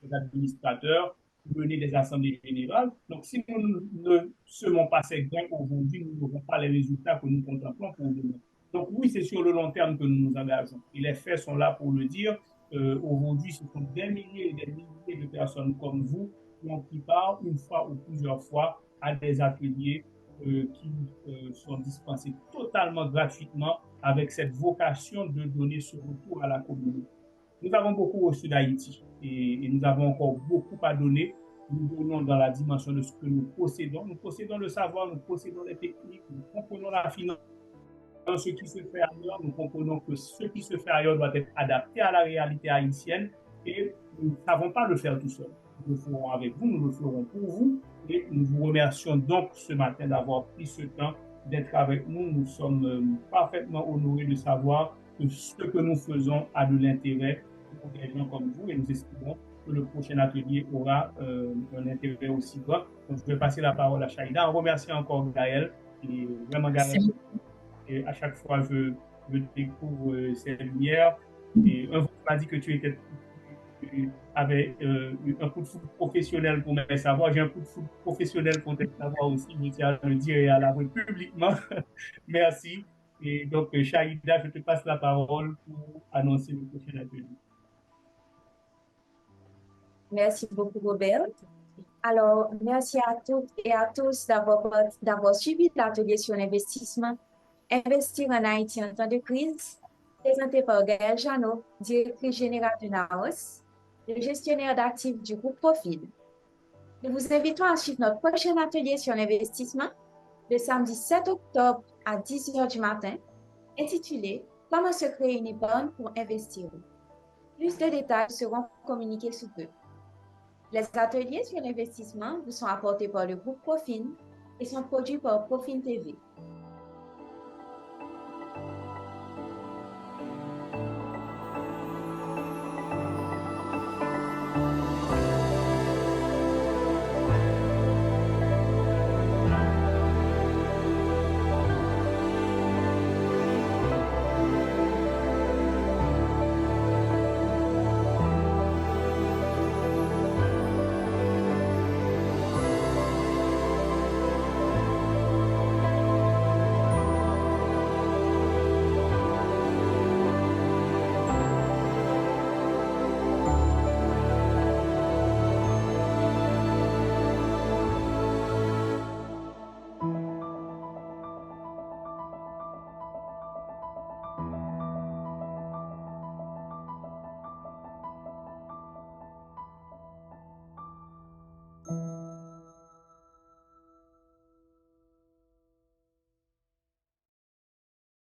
les administrateurs, mener des assemblées générales. Donc, si nous ne semons pas ces gains aujourd'hui, nous n'aurons pas les résultats que nous contemplons pour demain. Donc, oui, c'est sur le long terme que nous nous engageons. Et les faits sont là pour le dire. Aujourd'hui, ce sont des milliers et des milliers de personnes comme vous qui ont pris part une fois ou plusieurs fois à des ateliers qui sont dispensés totalement gratuitement avec cette vocation de donner ce retour à la communauté. Nous avons beaucoup reçu d'Haïti et nous avons encore beaucoup à donner. Nous donnons dans la dimension de ce que nous possédons. Nous possédons le savoir, nous possédons les techniques, nous comprenons la finance. Dans ce qui se fait ailleurs, nous comprenons que ce qui se fait ailleurs doit être adapté à la réalité haïtienne et nous ne savons pas le faire tout seul. Nous le ferons avec vous, nous le ferons pour vous et nous vous remercions donc ce matin d'avoir pris ce temps d'être avec nous. Nous sommes parfaitement honorés de savoir que ce que nous faisons a de l'intérêt pour des gens comme vous et nous espérons que le prochain atelier aura un intérêt aussi grand. Donc, je vais passer la parole à Shaïda en remerciant encore Gaël. Et vraiment, Gaël, et à chaque fois, je découvre ces lumières. Et un jour, tu m'as dit que tu avais un coup de foudre professionnel pour mes savoirs. J'ai un coup de foudre professionnel pour tes savoirs aussi, je tiens à le dire et à l'avouer publiquement. Merci. Et donc, Shaïda, je te passe la parole pour annoncer le prochain atelier. Merci beaucoup, Robert. Alors, merci à toutes et à tous d'avoir suivi l'atelier sur l'investissement, Investir en Haïti en temps de crise, présenté par Gaël Janot, directrice générale de NAOS, le gestionnaire d'actifs du groupe Profil. Nous vous invitons à suivre notre prochain atelier sur l'investissement le samedi 7 octobre à 10h du matin, intitulé « Comment se créer une épargne pour investir ». Plus de détails seront communiqués sous peu. Les ateliers sur l'investissement vous sont apportés par le groupe Profin et sont produits par Profin TV.